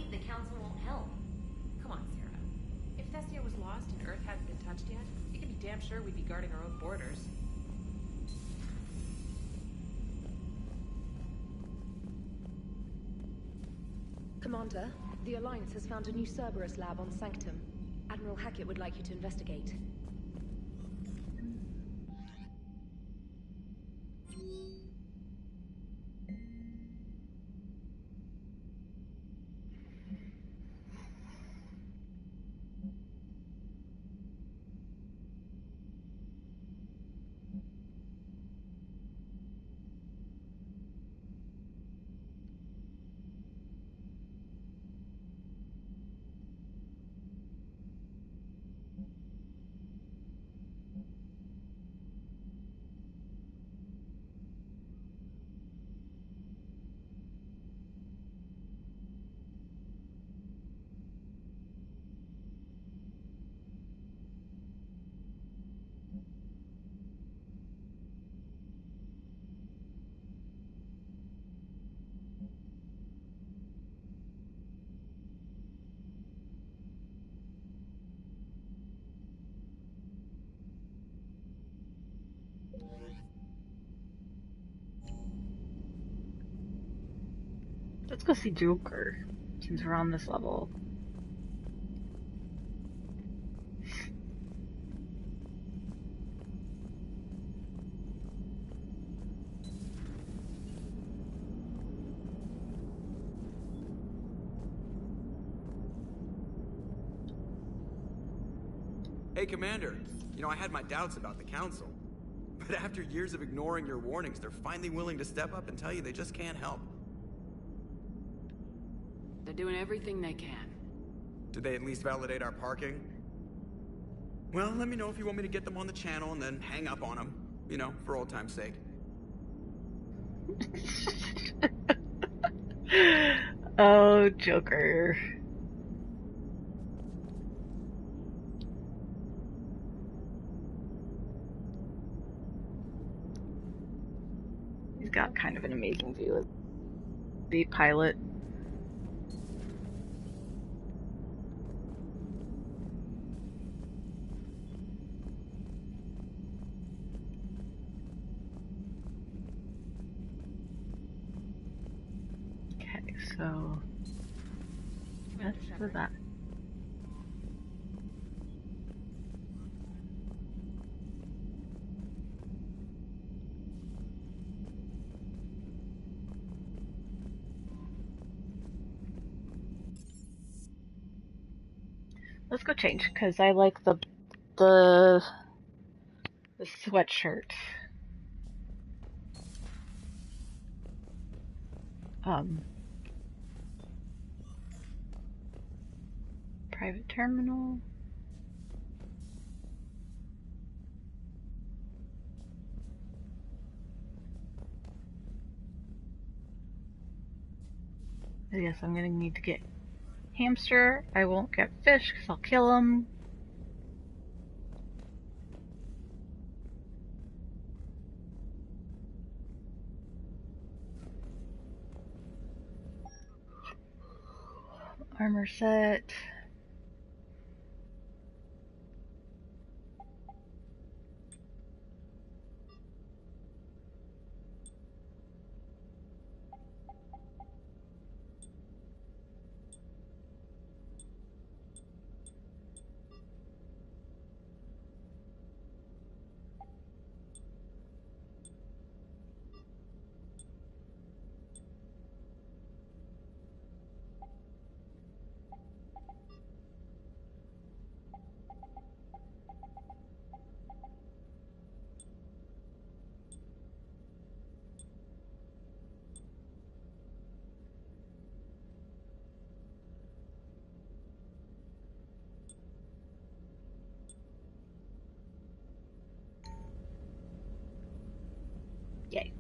The Council won't help. Come on, Sarah. If Thessia was lost and Earth hadn't been touched yet, you can be damn sure we'd be guarding our own borders. Commander, the Alliance has found a new Cerberus lab on Sanctum. Admiral Hackett would like you to investigate. Let's go see Joker, since we're on this level. Hey, Commander. You know, I had my doubts about the Council. But after years of ignoring your warnings, they're finally willing to step up and tell you they just can't help. They're doing everything they can. Did they at least validate our parking? Well, let me know if you want me to get them on the channel and then hang up on them. You know, for old time's sake. Oh, Joker. He's got kind of an amazing view of the pilot. Okay, so that's for that. Let's go change, because I like the sweatshirt. Private terminal. Yes, I'm gonna need to get hamster. I won't get fish because I'll kill them. Armor set. Yay.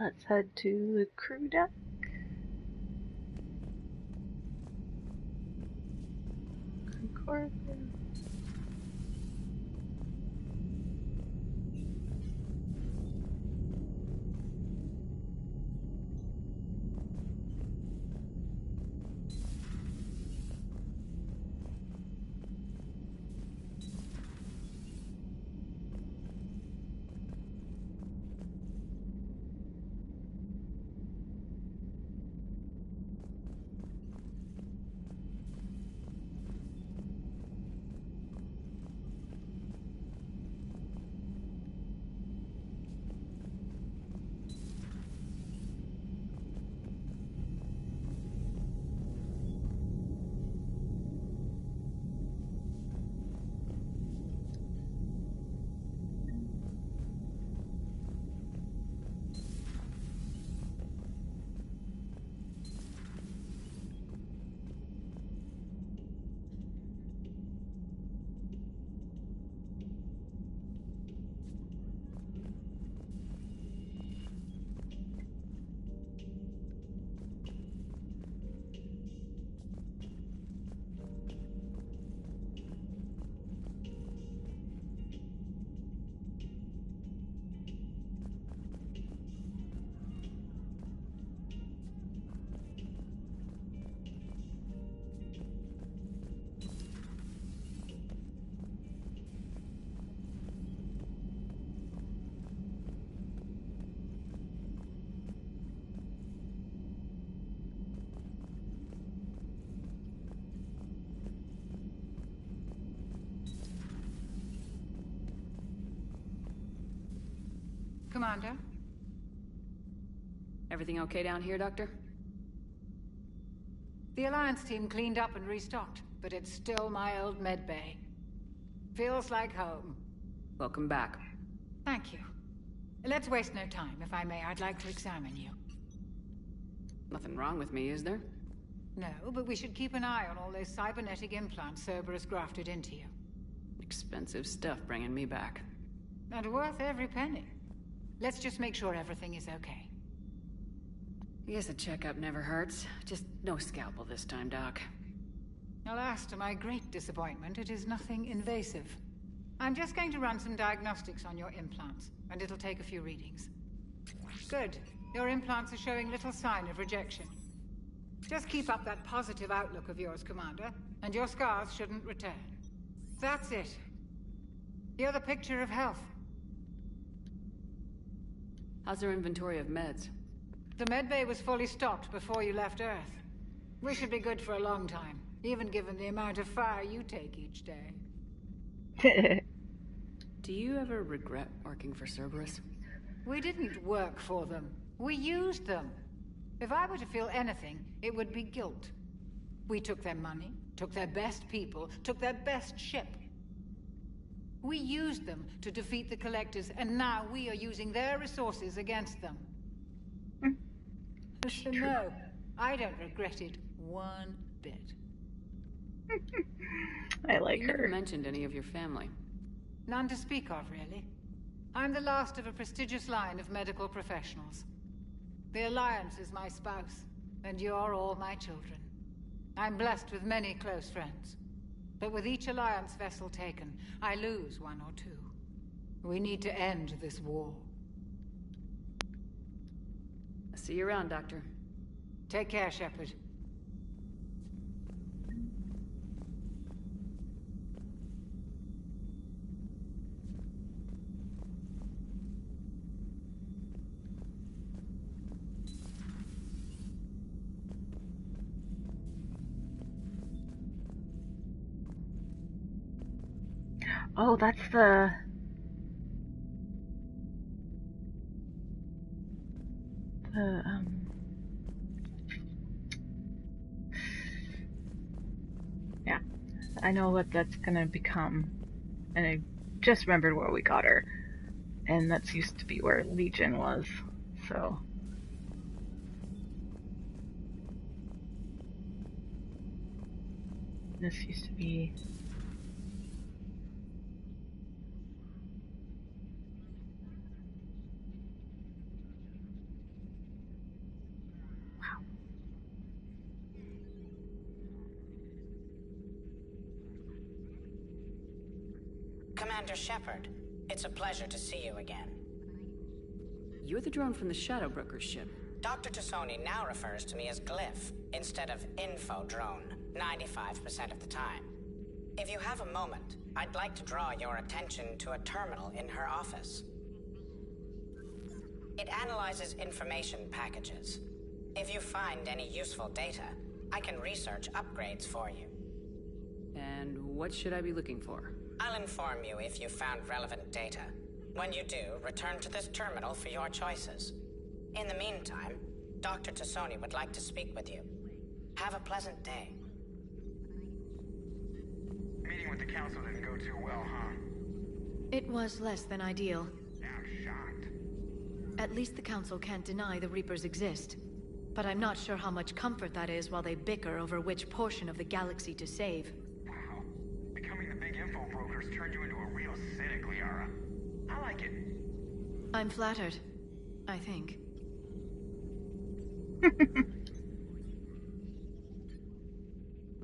Let's head to the crew deck. Concord. Commander. Everything okay down here, Doctor? The Alliance team cleaned up and restocked, but it's still my old medbay. Feels like home. Welcome back. Thank you. Let's waste no time. If I may, I'd like to examine you. Nothing wrong with me, is there? No, but we should keep an eye on all those cybernetic implants Cerberus grafted into you. Expensive stuff bringing me back. And worth every penny. Let's just make sure everything is okay. I guess a checkup never hurts. Just no scalpel this time, Doc. Alas, to my great disappointment, it is nothing invasive. I'm just going to run some diagnostics on your implants, and it'll take a few readings. Good. Your implants are showing little sign of rejection. Just keep up that positive outlook of yours, Commander, and your scars shouldn't return. That's it. You're the picture of health. How's our inventory of meds? The medbay was fully stocked before you left Earth. We should be good for a long time, even given the amount of fire you take each day. Do you ever regret working for Cerberus? We didn't work for them. We used them. If I were to feel anything, it would be guilt. We took their money, took their best people, took their best ship. We used them to defeat the Collectors, and now we are using their resources against them. No, I don't regret it one bit. I like you her. You never mentioned any of your family. None to speak of, really. I'm the last of a prestigious line of medical professionals. The Alliance is my spouse, and you're all my children. I'm blessed with many close friends. But with each Alliance vessel taken, I lose one or two. We need to end this war. I'll see you around, Doctor. Take care, Shepard. Oh, that's the... Yeah, I know what that's gonna become. And I just remembered where we got her. And that's used to be where Legion was, so... This used to be... Commander Shepard, it's a pleasure to see you again. You're the drone from the Shadow Broker's ship. Dr. Tassoni now refers to me as Glyph instead of Info Drone, 95% of the time. If you have a moment, I'd like to draw your attention to a terminal in her office. It analyzes information packages. If you find any useful data, I can research upgrades for you. And what should I be looking for? I'll inform you if you found relevant data. When you do, return to this terminal for your choices. In the meantime, Dr. Tassoni would like to speak with you. Have a pleasant day. Meeting with the council didn't go too well, huh? It was less than ideal. I'm shocked. At least the council can't deny the Reapers exist. But I'm not sure how much comfort that is while they bicker over which portion of the galaxy to save. Wow. Becoming the big info brokers turned you into a real cynic, Liara. I like it. I'm flattered. I think.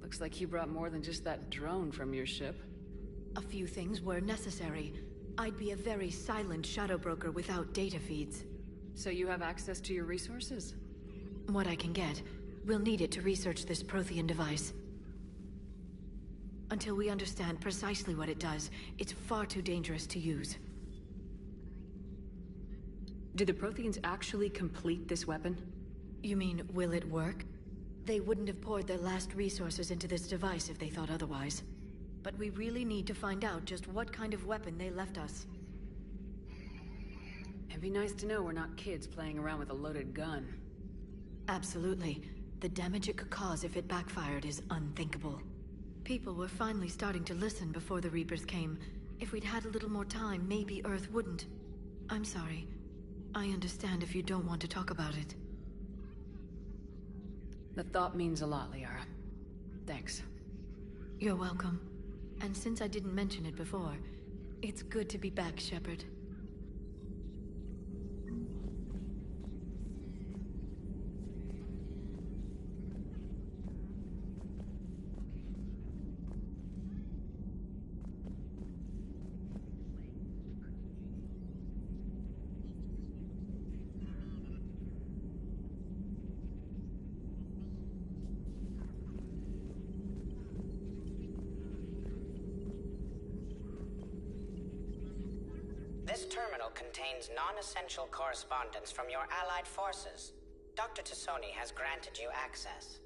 Looks like you brought more than just that drone from your ship. A few things were necessary. I'd be a very silent shadow broker without data feeds. So you have access to your resources? What I can get. We'll need it to research this Prothean device. Until we understand precisely what it does, it's far too dangerous to use. Did the Protheans actually complete this weapon? You mean, will it work? They wouldn't have poured their last resources into this device if they thought otherwise. But we really need to find out just what kind of weapon they left us. It'd be nice to know we're not kids playing around with a loaded gun. Absolutely. The damage it could cause if it backfired is unthinkable. People were finally starting to listen before the Reapers came. If we'd had a little more time, maybe Earth wouldn't. I'm sorry. I understand if you don't want to talk about it. The thought means a lot, Liara. Thanks. You're welcome. And since I didn't mention it before, it's good to be back, Shepard. This terminal contains non-essential correspondence from your allied forces. Dr. Tassoni has granted you access.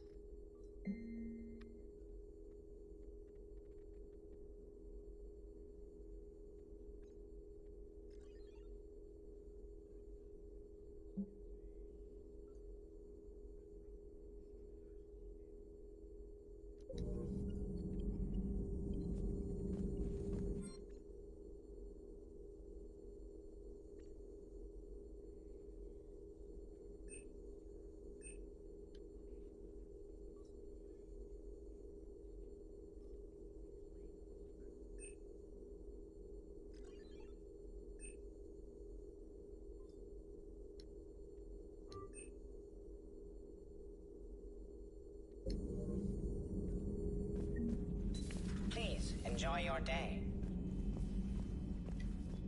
Please, enjoy your day.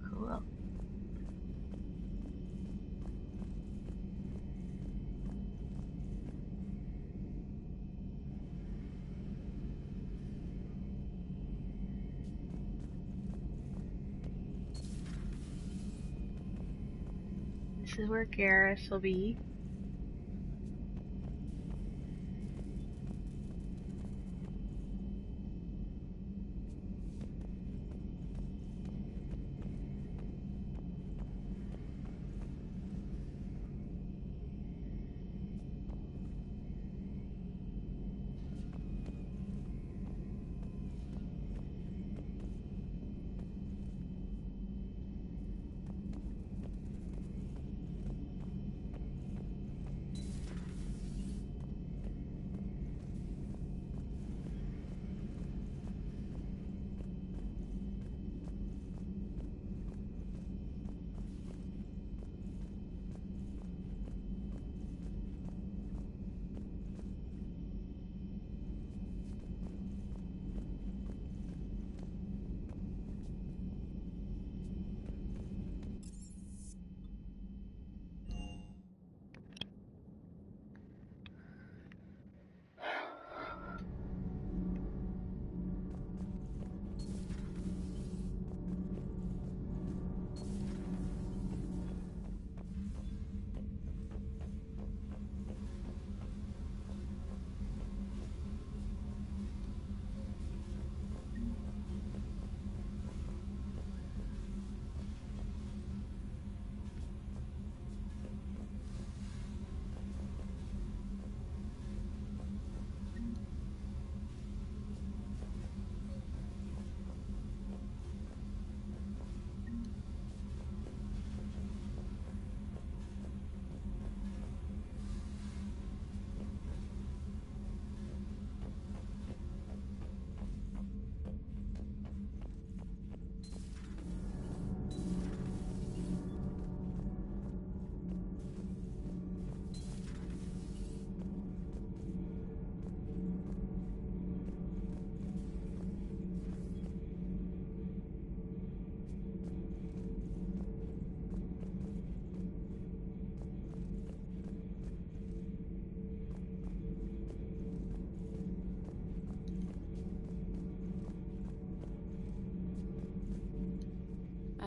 Cool. This is where Garrus will be.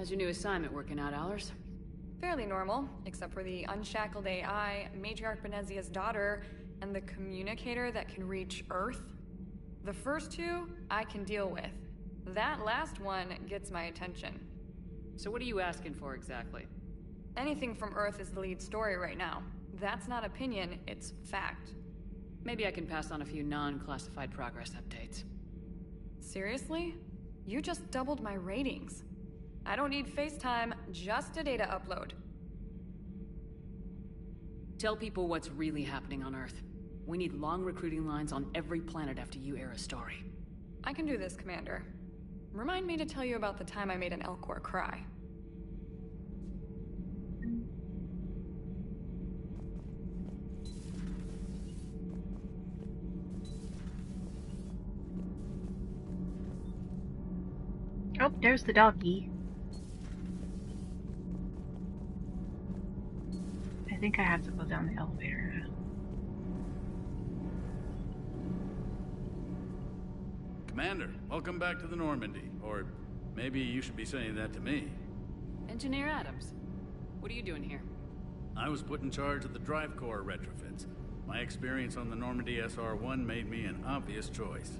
How's your new assignment working out, Allers? Fairly normal, except for the unshackled AI, Matriarch Benezia's daughter, and the communicator that can reach Earth. The first two, I can deal with. That last one gets my attention. So what are you asking for exactly? Anything from Earth is the lead story right now. That's not opinion, it's fact. Maybe I can pass on a few non-classified progress updates. Seriously? You just doubled my ratings. I don't need FaceTime, just a data upload. Tell people what's really happening on Earth. We need long recruiting lines on every planet after you air a story. I can do this, Commander. Remind me to tell you about the time I made an Elcor cry. Oh, there's the doggy. I think I have to go down the elevator. Commander, welcome back to the Normandy. Or maybe you should be saying that to me. Engineer Adams, what are you doing here? I was put in charge of the drive core retrofits. My experience on the Normandy SR-1 made me an obvious choice.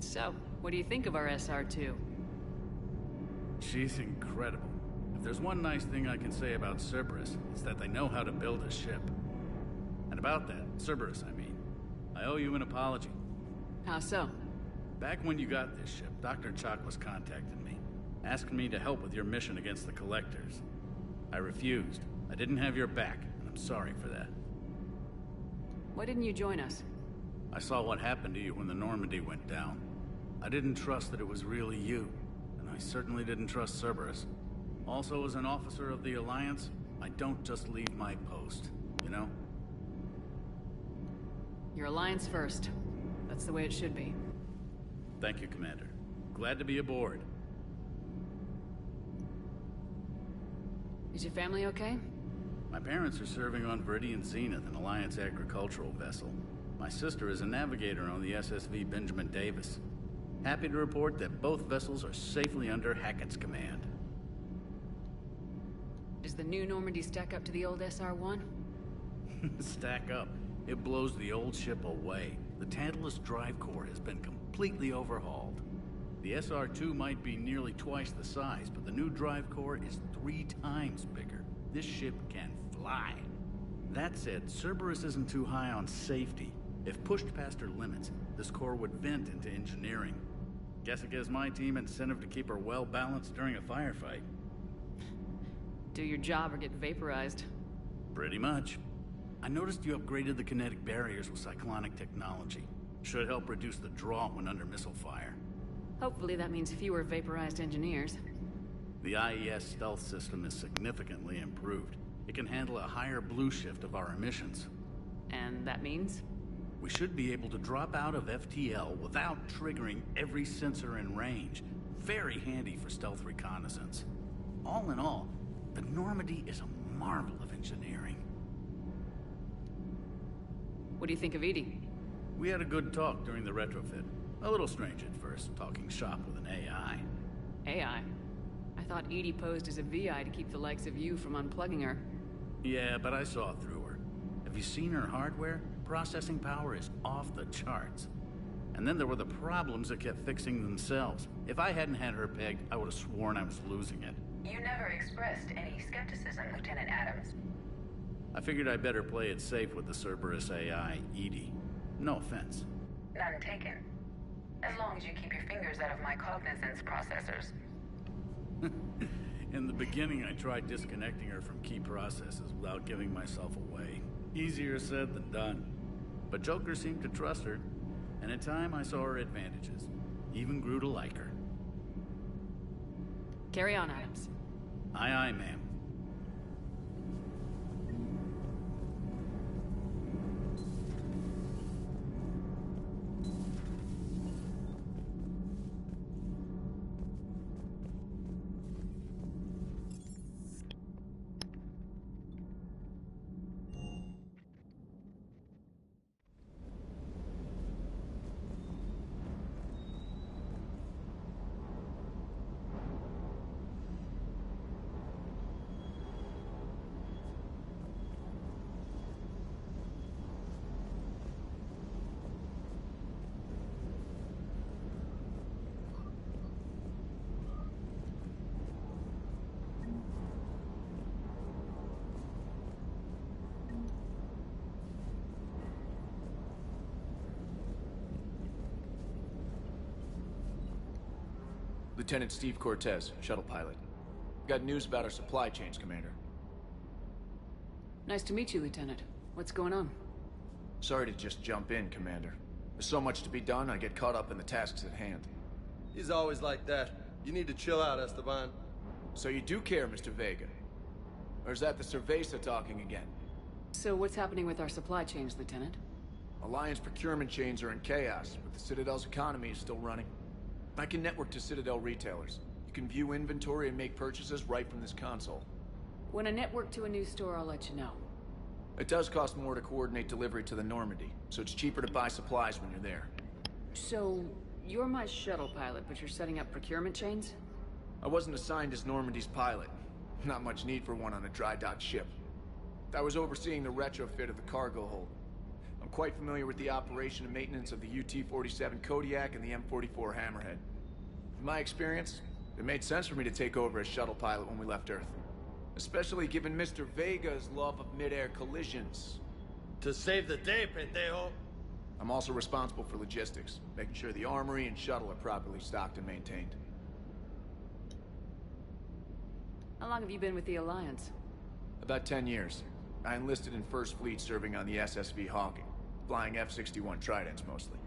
So, what do you think of our SR-2? She's incredible. If there's one nice thing I can say about Cerberus, it's that they know how to build a ship. And about that, Cerberus, I mean, I owe you an apology. How so? Back when you got this ship, Dr. Chakwas contacted me, asking me to help with your mission against the Collectors. I refused. I didn't have your back, and I'm sorry for that. Why didn't you join us? I saw what happened to you when the Normandy went down. I didn't trust that it was really you, and I certainly didn't trust Cerberus. Also, as an officer of the Alliance, I don't just leave my post, you know? Your Alliance first. That's the way it should be. Thank you, Commander. Glad to be aboard. Is your family okay? My parents are serving on Viridian Zenith, an Alliance agricultural vessel. My sister is a navigator on the SSV Benjamin Davis. Happy to report that both vessels are safely under Hackett's command. Does the new Normandy stack up to the old SR-1? Stack up. It blows the old ship away. The Tantalus drive core has been completely overhauled. The SR-2 might be nearly twice the size, but the new drive core is 3 times bigger. This ship can fly. That said, Cerberus isn't too high on safety. If pushed past her limits, this core would vent into engineering. Guess it gives my team incentive to keep her well-balanced during a firefight. Do your job or get vaporized. Pretty much. I noticed you upgraded the kinetic barriers with cyclonic technology. Should help reduce the draw when under missile fire. Hopefully that means fewer vaporized engineers. The IES stealth system is significantly improved. It can handle a higher blue shift of our emissions. And that means? We should be able to drop out of FTL without triggering every sensor in range. Very handy for stealth reconnaissance. All in all, the Normandy is a marvel of engineering. What do you think of Edie? We had a good talk during the retrofit. A little strange at first, talking shop with an AI. AI? I thought Edie posed as a VI to keep the likes of you from unplugging her. Yeah, but I saw through her. Have you seen her hardware? Processing power is off the charts. And then there were the problems that kept fixing themselves. If I hadn't had her pegged, I would have sworn I was losing it. You never expressed any skepticism, Lieutenant Adams. I figured I'd better play it safe with the Cerberus AI, Edie. No offense. None taken. As long as you keep your fingers out of my cognizance processors. In the beginning, I tried disconnecting her from key processes without giving myself away. Easier said than done. But Joker seemed to trust her, and in time I saw her advantages. Even grew to like her. Carry on, Adams. Aye, aye, ma'am. Lieutenant Steve Cortez, shuttle pilot. Got news about our supply chains, Commander. Nice to meet you, Lieutenant. What's going on? Sorry to just jump in, Commander. There's so much to be done, I get caught up in the tasks at hand. He's always like that. You need to chill out, Esteban. So you do care, Mr. Vega? Or is that the Cerveza talking again? So what's happening with our supply chains, Lieutenant? Alliance procurement chains are in chaos, but the Citadel's economy is still running. I can network to Citadel retailers. You can view inventory and make purchases right from this console. When I network to a new store, I'll let you know. It does cost more to coordinate delivery to the Normandy, so it's cheaper to buy supplies when you're there. So, you're my shuttle pilot, but you're setting up procurement chains? I wasn't assigned as Normandy's pilot. Not much need for one on a dry dock ship. I was overseeing the retrofit of the cargo hold. I'm quite familiar with the operation and maintenance of the UT-47 Kodiak and the M44 Hammerhead. In my experience, it made sense for me to take over as shuttle pilot when we left Earth. Especially given Mr. Vega's love of mid-air collisions. To save the day, pendejo. I'm also responsible for logistics, making sure the armory and shuttle are properly stocked and maintained. How long have you been with the Alliance? About 10 years. I enlisted in First Fleet serving on the SSV Hawking, flying F-61 Tridents mostly.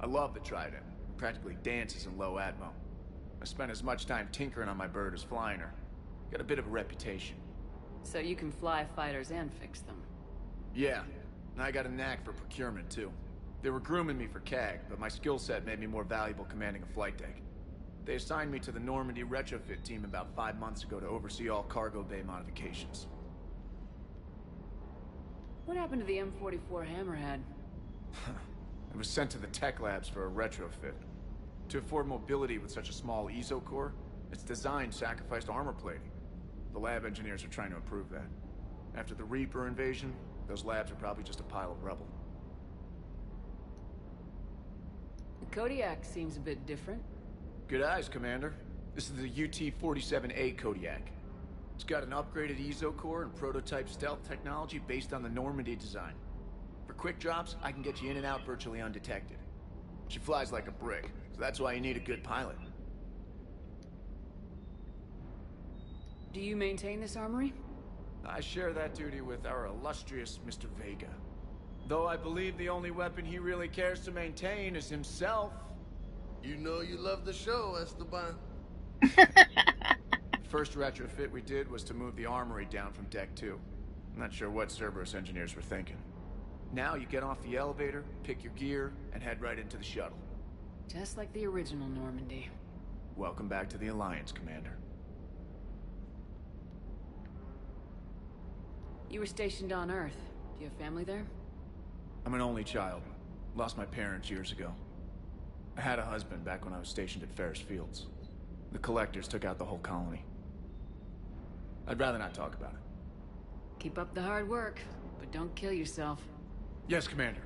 I love the Trident. It practically dances in low atmo. I spent as much time tinkering on my bird as flying her. Got a bit of a reputation. So you can fly fighters and fix them? Yeah, and I got a knack for procurement too. They were grooming me for CAG, but my skill set made me more valuable commanding a flight deck. They assigned me to the Normandy retrofit team about 5 months ago to oversee all cargo bay modifications. What happened to the M44 Hammerhead? It was sent to the tech labs for a retrofit. To afford mobility with such a small ESO core, its design sacrificed armor plating. The lab engineers are trying to improve that. After the Reaper invasion, those labs are probably just a pile of rubble. The Kodiak seems a bit different. Good eyes, Commander. This is the UT-47A Kodiak. It's got an upgraded ESO core and prototype stealth technology based on the Normandy design. For quick drops, I can get you in and out virtually undetected. She flies like a brick, so that's why you need a good pilot. Do you maintain this armory? I share that duty with our illustrious Mr. Vega. Though I believe the only weapon he really cares to maintain is himself. You know you love the show, Esteban. First retrofit we did was to move the armory down from Deck 2. I'm not sure what Cerberus engineers were thinking. Now you get off the elevator, pick your gear, and head right into the shuttle. Just like the original Normandy. Welcome back to the Alliance, Commander. You were stationed on Earth. Do you have family there? I'm an only child. Lost my parents years ago. I had a husband back when I was stationed at Ferris Fields. The Collectors took out the whole colony. I'd rather not talk about it. Keep up the hard work, but don't kill yourself. Yes, Commander.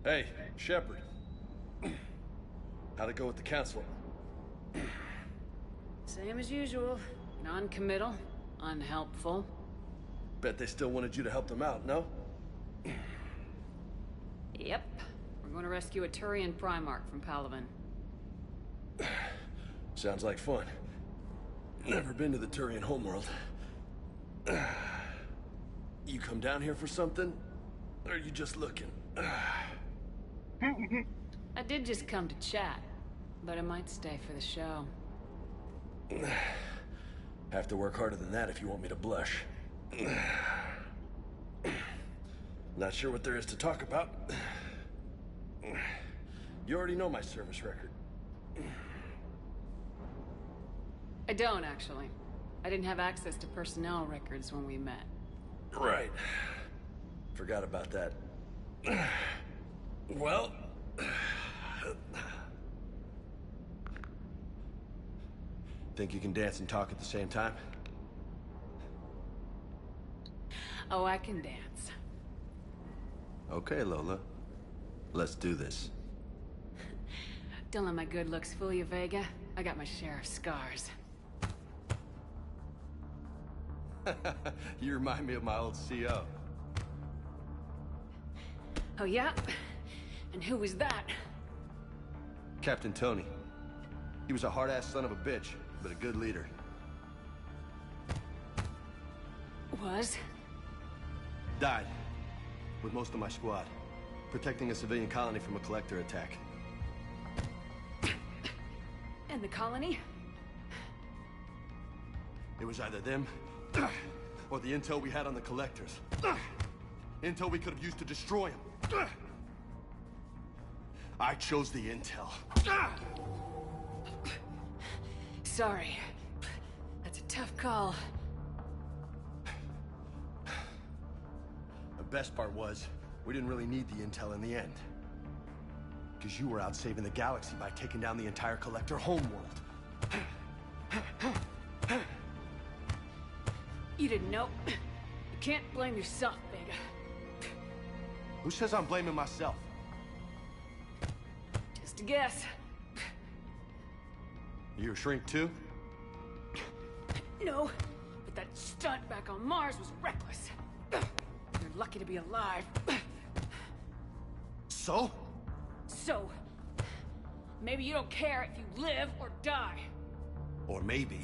Hey, Shepard. How'd it go with the council? Same as usual. Non-committal, unhelpful. Bet they still wanted you to help them out, no? Yep. We're going to rescue a Turian Primarch from Palaven. Sounds like fun. Never been to the Turian homeworld. You come down here for something? Or are you just looking? I did just come to chat, but I might stay for the show. Have to work harder than that if you want me to blush. Not sure what there is to talk about. You already know my service record. I don't, actually. I didn't have access to personnel records when we met. Right. Forgot about that. Well... Think you can dance and talk at the same time? Oh, I can dance. Okay, Lola. Let's do this. Don't let my good looks fool you, Vega. I got my share of scars. You remind me of my old CO. Oh, yeah? And who was that? Captain Tony. He was a hard-ass son of a bitch, but a good leader. Was? Died. With most of my squad. Protecting a civilian colony from a collector attack. And the colony? It was either them, or the intel we had on the collectors. Intel we could have used to destroy them. I chose the intel. Sorry. That's a tough call. The best part was, we didn't really need the intel in the end. Because you were out saving the galaxy by taking down the entire collector homeworld. You didn't know. You can't blame yourself, Vega. Who says I'm blaming myself? Just a guess. You a shrink too? No, but that stunt back on Mars was reckless. You're lucky to be alive. So? So, maybe you don't care if you live or die. Or maybe...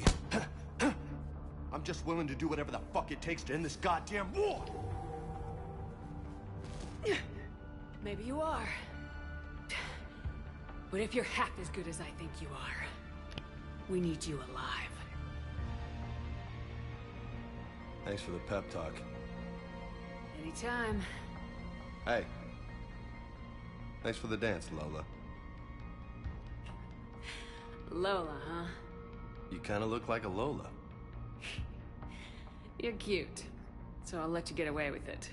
I'm just willing to do whatever the fuck it takes to end this goddamn war! Maybe you are. But if you're half as good as I think you are, we need you alive. Thanks for the pep talk. Anytime. Hey. Thanks for the dance, Lola. Lola, huh? You kinda look like a Lola. You're cute. So I'll let you get away with it.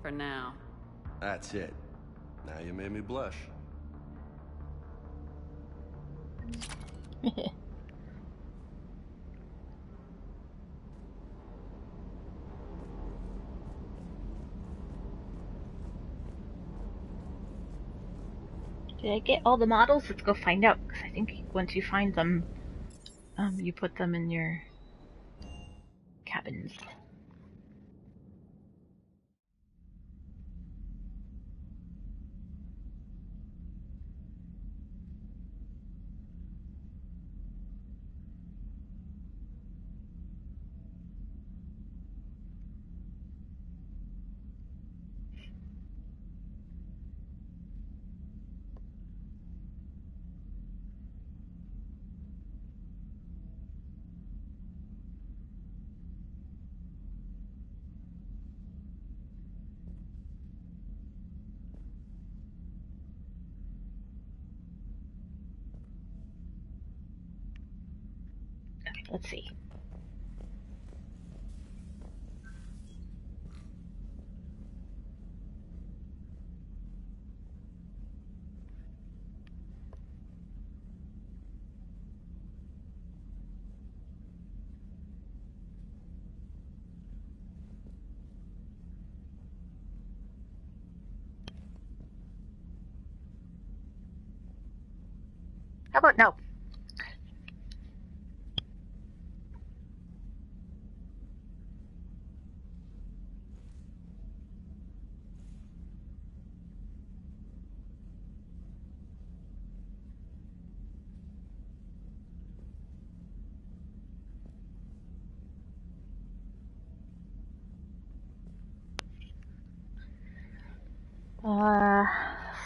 For now. That's it. Now you made me blush. Did I get all the models? Let's go find out, because I think once you find them, you put them in your cabins. Okay, let's see. about no?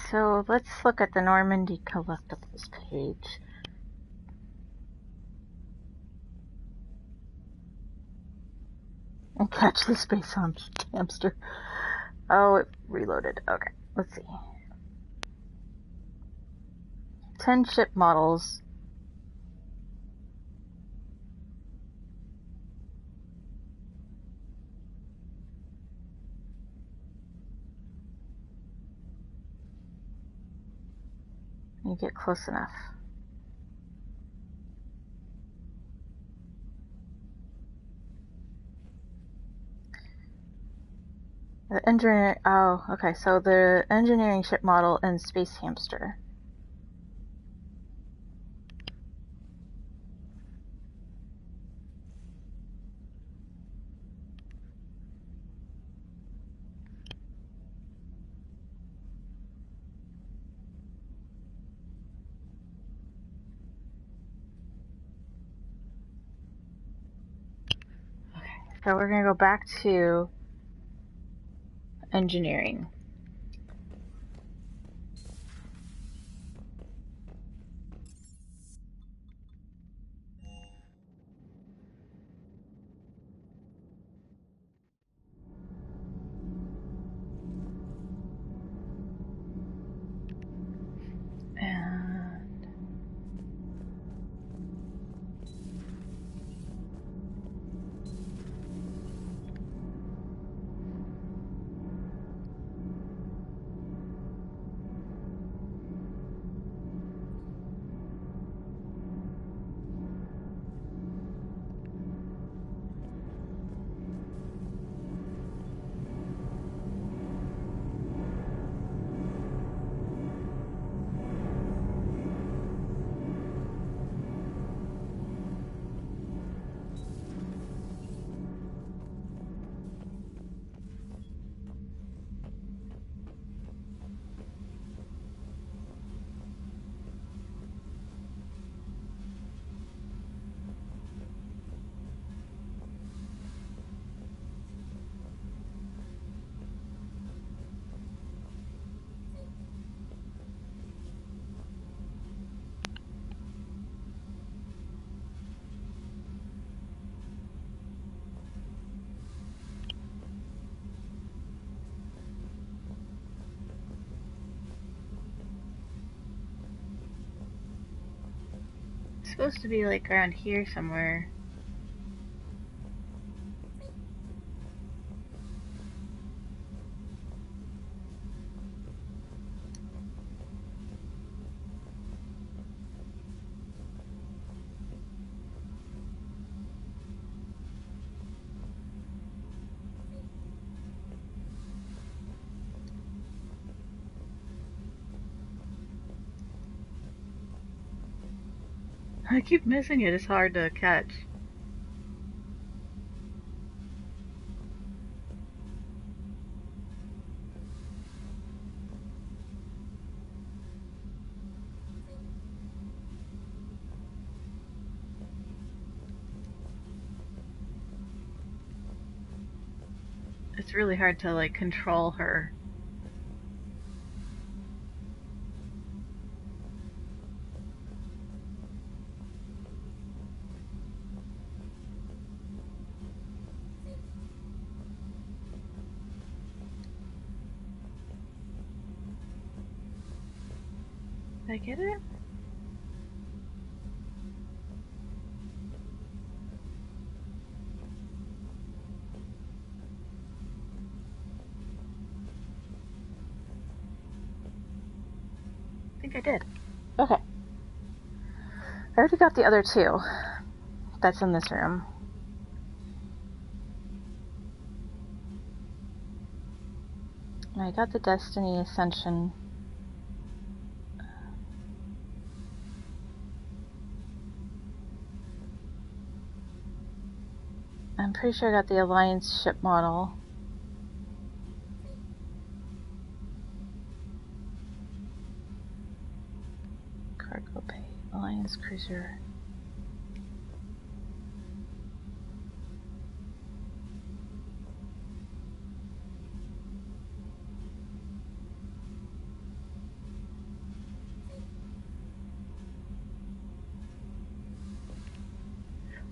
So let's look at the Normandy collectibles page. And catch the space hamster. Oh, it reloaded. Okay, let's see. 10 ship models. You get close enough. The engineer. Oh, okay. So the engineering ship model and space hamster. So we're going to go back to engineering. It's supposed to be like around here somewhere. I keep missing it. It's hard to catch. It's really hard to like control her. Did I get it? I think I did. Okay. I already got the other two. That's in this room. I got the Destiny Ascension. I'm pretty sure I got the Alliance ship model. Cargo bay, Alliance cruiser.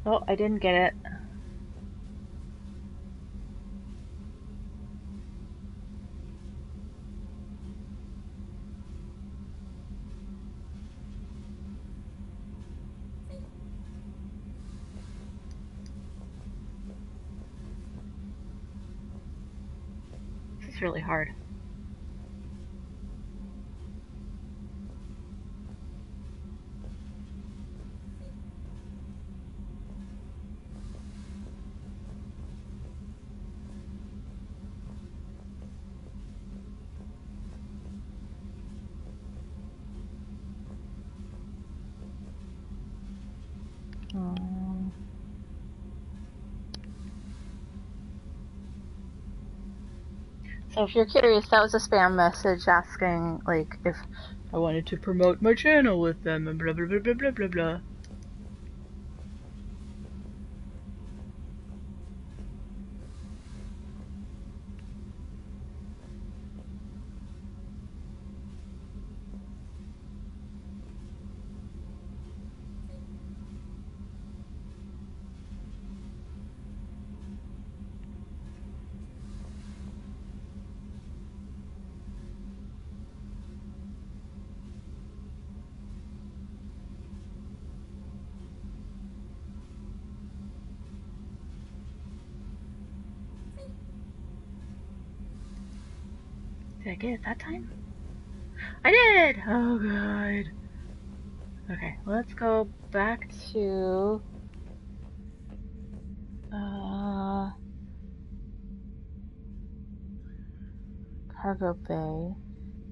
Oh, I didn't get it. This is really hard. So if you're curious, that was a spam message asking, like, if I wanted to promote my channel with them and blah blah blah blah blah blah blah. Did I get it that time? I did! Oh god. Okay, let's go back to cargo bay.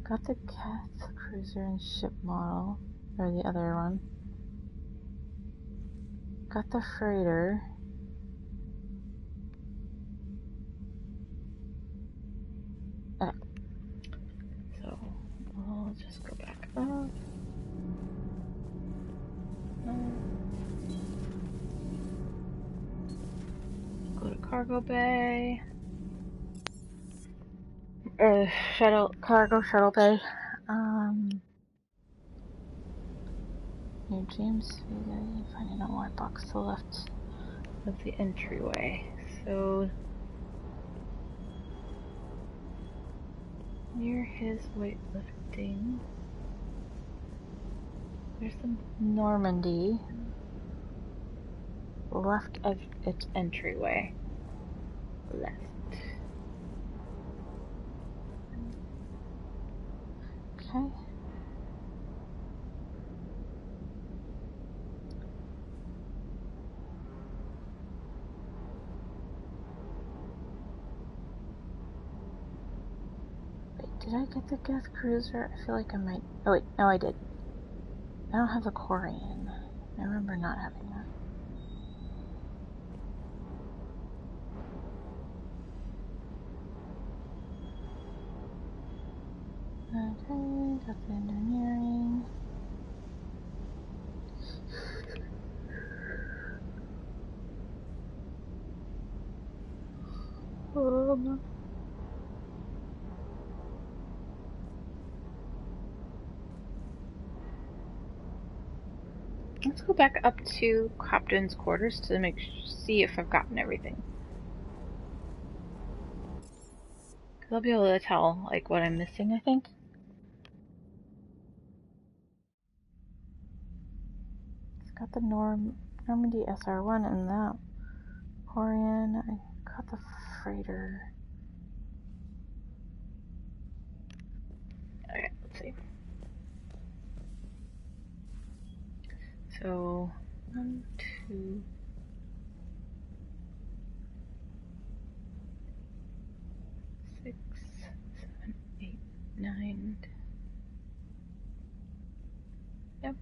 Got the Cat cruiser and ship model, or the other one. Got the freighter. Okay. So I'll just go back up. Go to cargo bay. Cargo shuttle bay. Near James Vega, finding a white box to the left of the entryway. So near his weightlifting, there's the Normandy. Left of its entryway. Left. Okay. Wait, did I get the Geth cruiser? I feel like I might. Oh wait, no, I did. I don't have the Corian. I remember not having that. Okay, got the engineering. Let's go back up to Captain's quarters to see if I've gotten everything. Cause I'll be able to tell like what I'm missing, I think. It's got the Normandy SR1 and that Corian. I got the freighter. Okay, let's see. So 1, 2, 6, 7, 8, 9. Yep.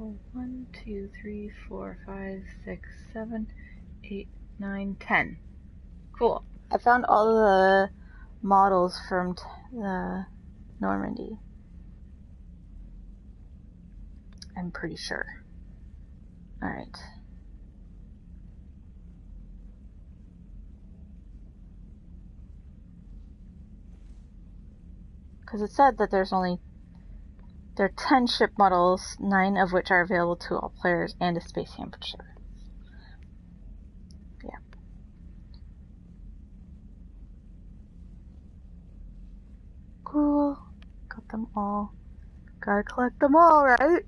Oh, 1, 2, 3, 4, 5, 6, 7, 8, 9, 10. Cool. I found all the models from the Normandy. I'm pretty sure. Alright. Because it said that there are 10 ship models, 9 of which are available to all players, and a space temperature. Yeah. Cool. Got them all. Gotta collect them all, right?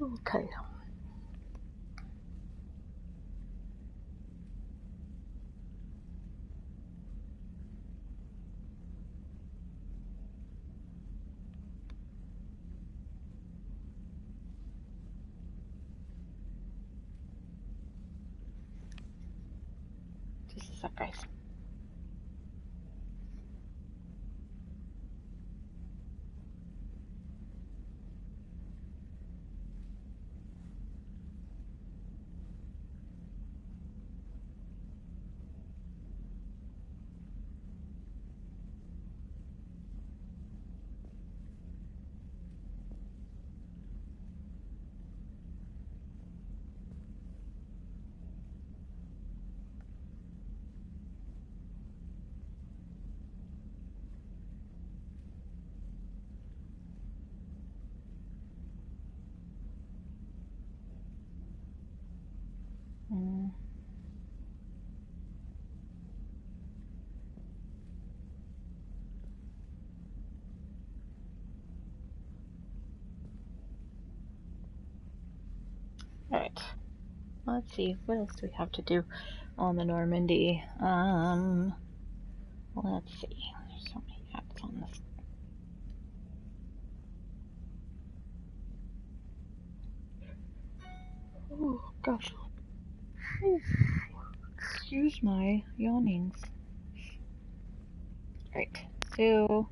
Okay. Just a sec, guys. Alright. Let's see, what else do we have to do on the Normandy? Let's see. There's so many apps on this. Oh, gosh. Excuse my yawnings. Right, so...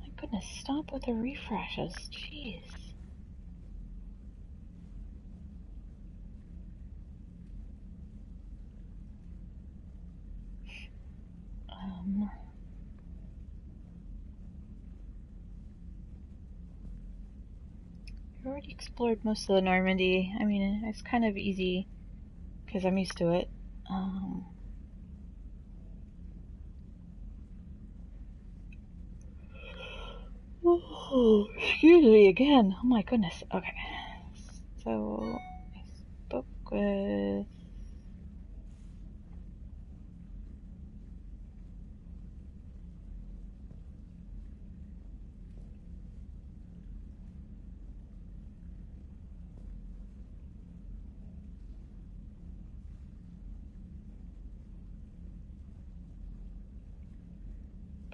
My goodness, stop with the refreshes. Jeez. I already explored most of the Normandy. I mean, it's kind of easy because I'm used to it. Oh, excuse me again. Oh my goodness. Okay. So, I spoke with...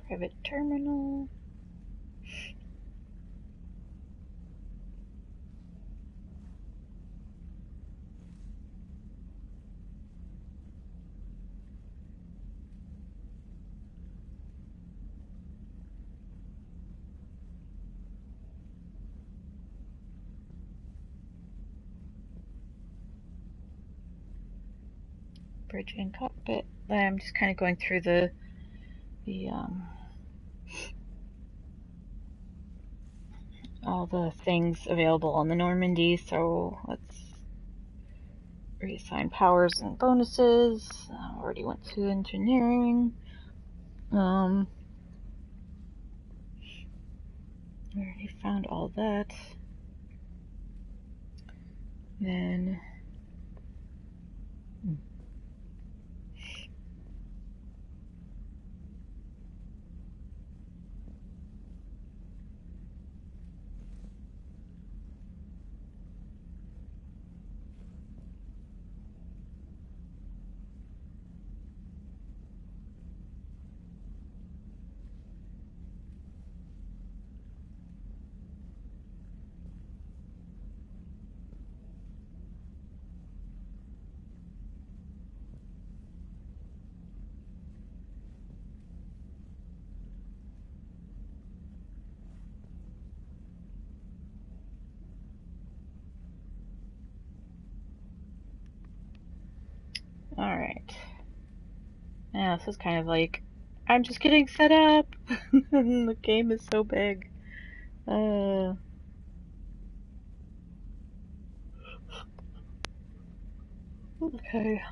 Private terminal. Bridge and cockpit. I'm just kind of going through the all the things available on the Normandy. So let's reassign powers and bonuses. Already went to engineering. I already found all that. Then else is kind of like, I'm just getting set up. The game is so big. Okay.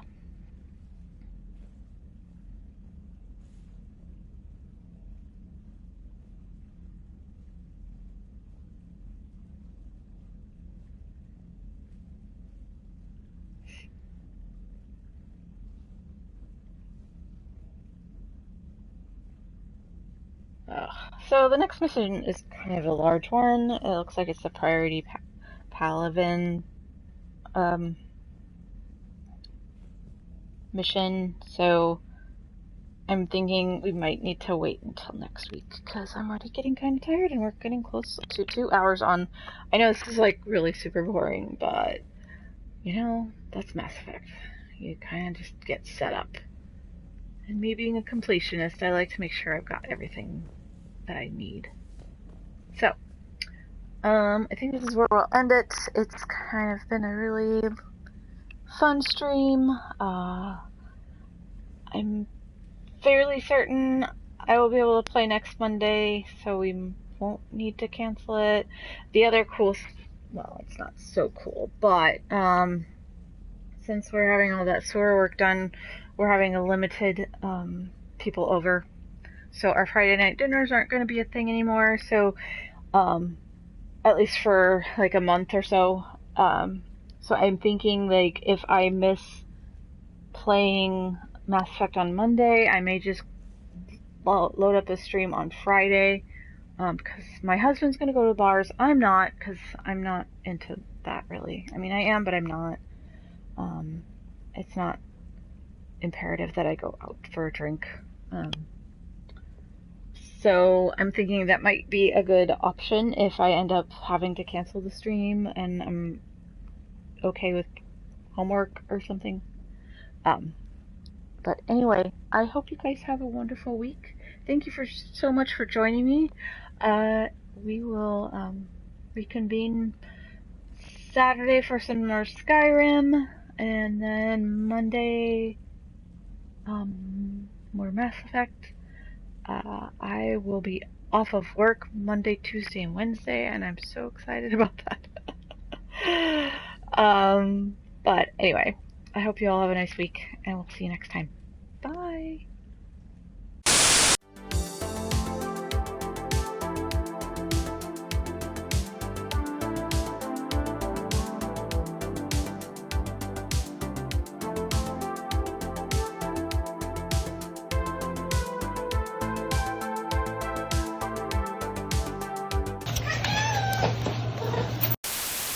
So the next mission is kind of a large one. It looks like it's the priority Palaven mission. So I'm thinking we might need to wait until next week because I'm already getting kind of tired and we're getting close to 2 hours on. I know this is like really super boring, but you know, that's Mass Effect. You kind of just get set up. And me being a completionist, I like to make sure I've got everything that I need. So, I think this is where we'll end it. It's kind of been a really fun stream. I'm fairly certain I will be able to play next Monday, so we won't need to cancel it. The other cool, well, it's not so cool, but since we're having all that sewer work done, we're having a limited people over. So our Friday night dinners aren't going to be a thing anymore. So, at least for like a month or so. So I'm thinking like if I miss playing Mass Effect on Monday, I may just load up the stream on Friday. Because my husband's going to go to bars. I'm not, because I'm not into that really. I mean, I am, but I'm not. It's not imperative that I go out for a drink. So I'm thinking that might be a good option if I end up having to cancel the stream and I'm okay with homework or something. But anyway, I hope you guys have a wonderful week. Thank you so much for joining me. We will reconvene Saturday for some more Skyrim, and then Monday more Mass Effect. I will be off of work Monday, Tuesday, and Wednesday, and I'm so excited about that. But anyway, I hope you all have a nice week, and we'll see you next time. Bye!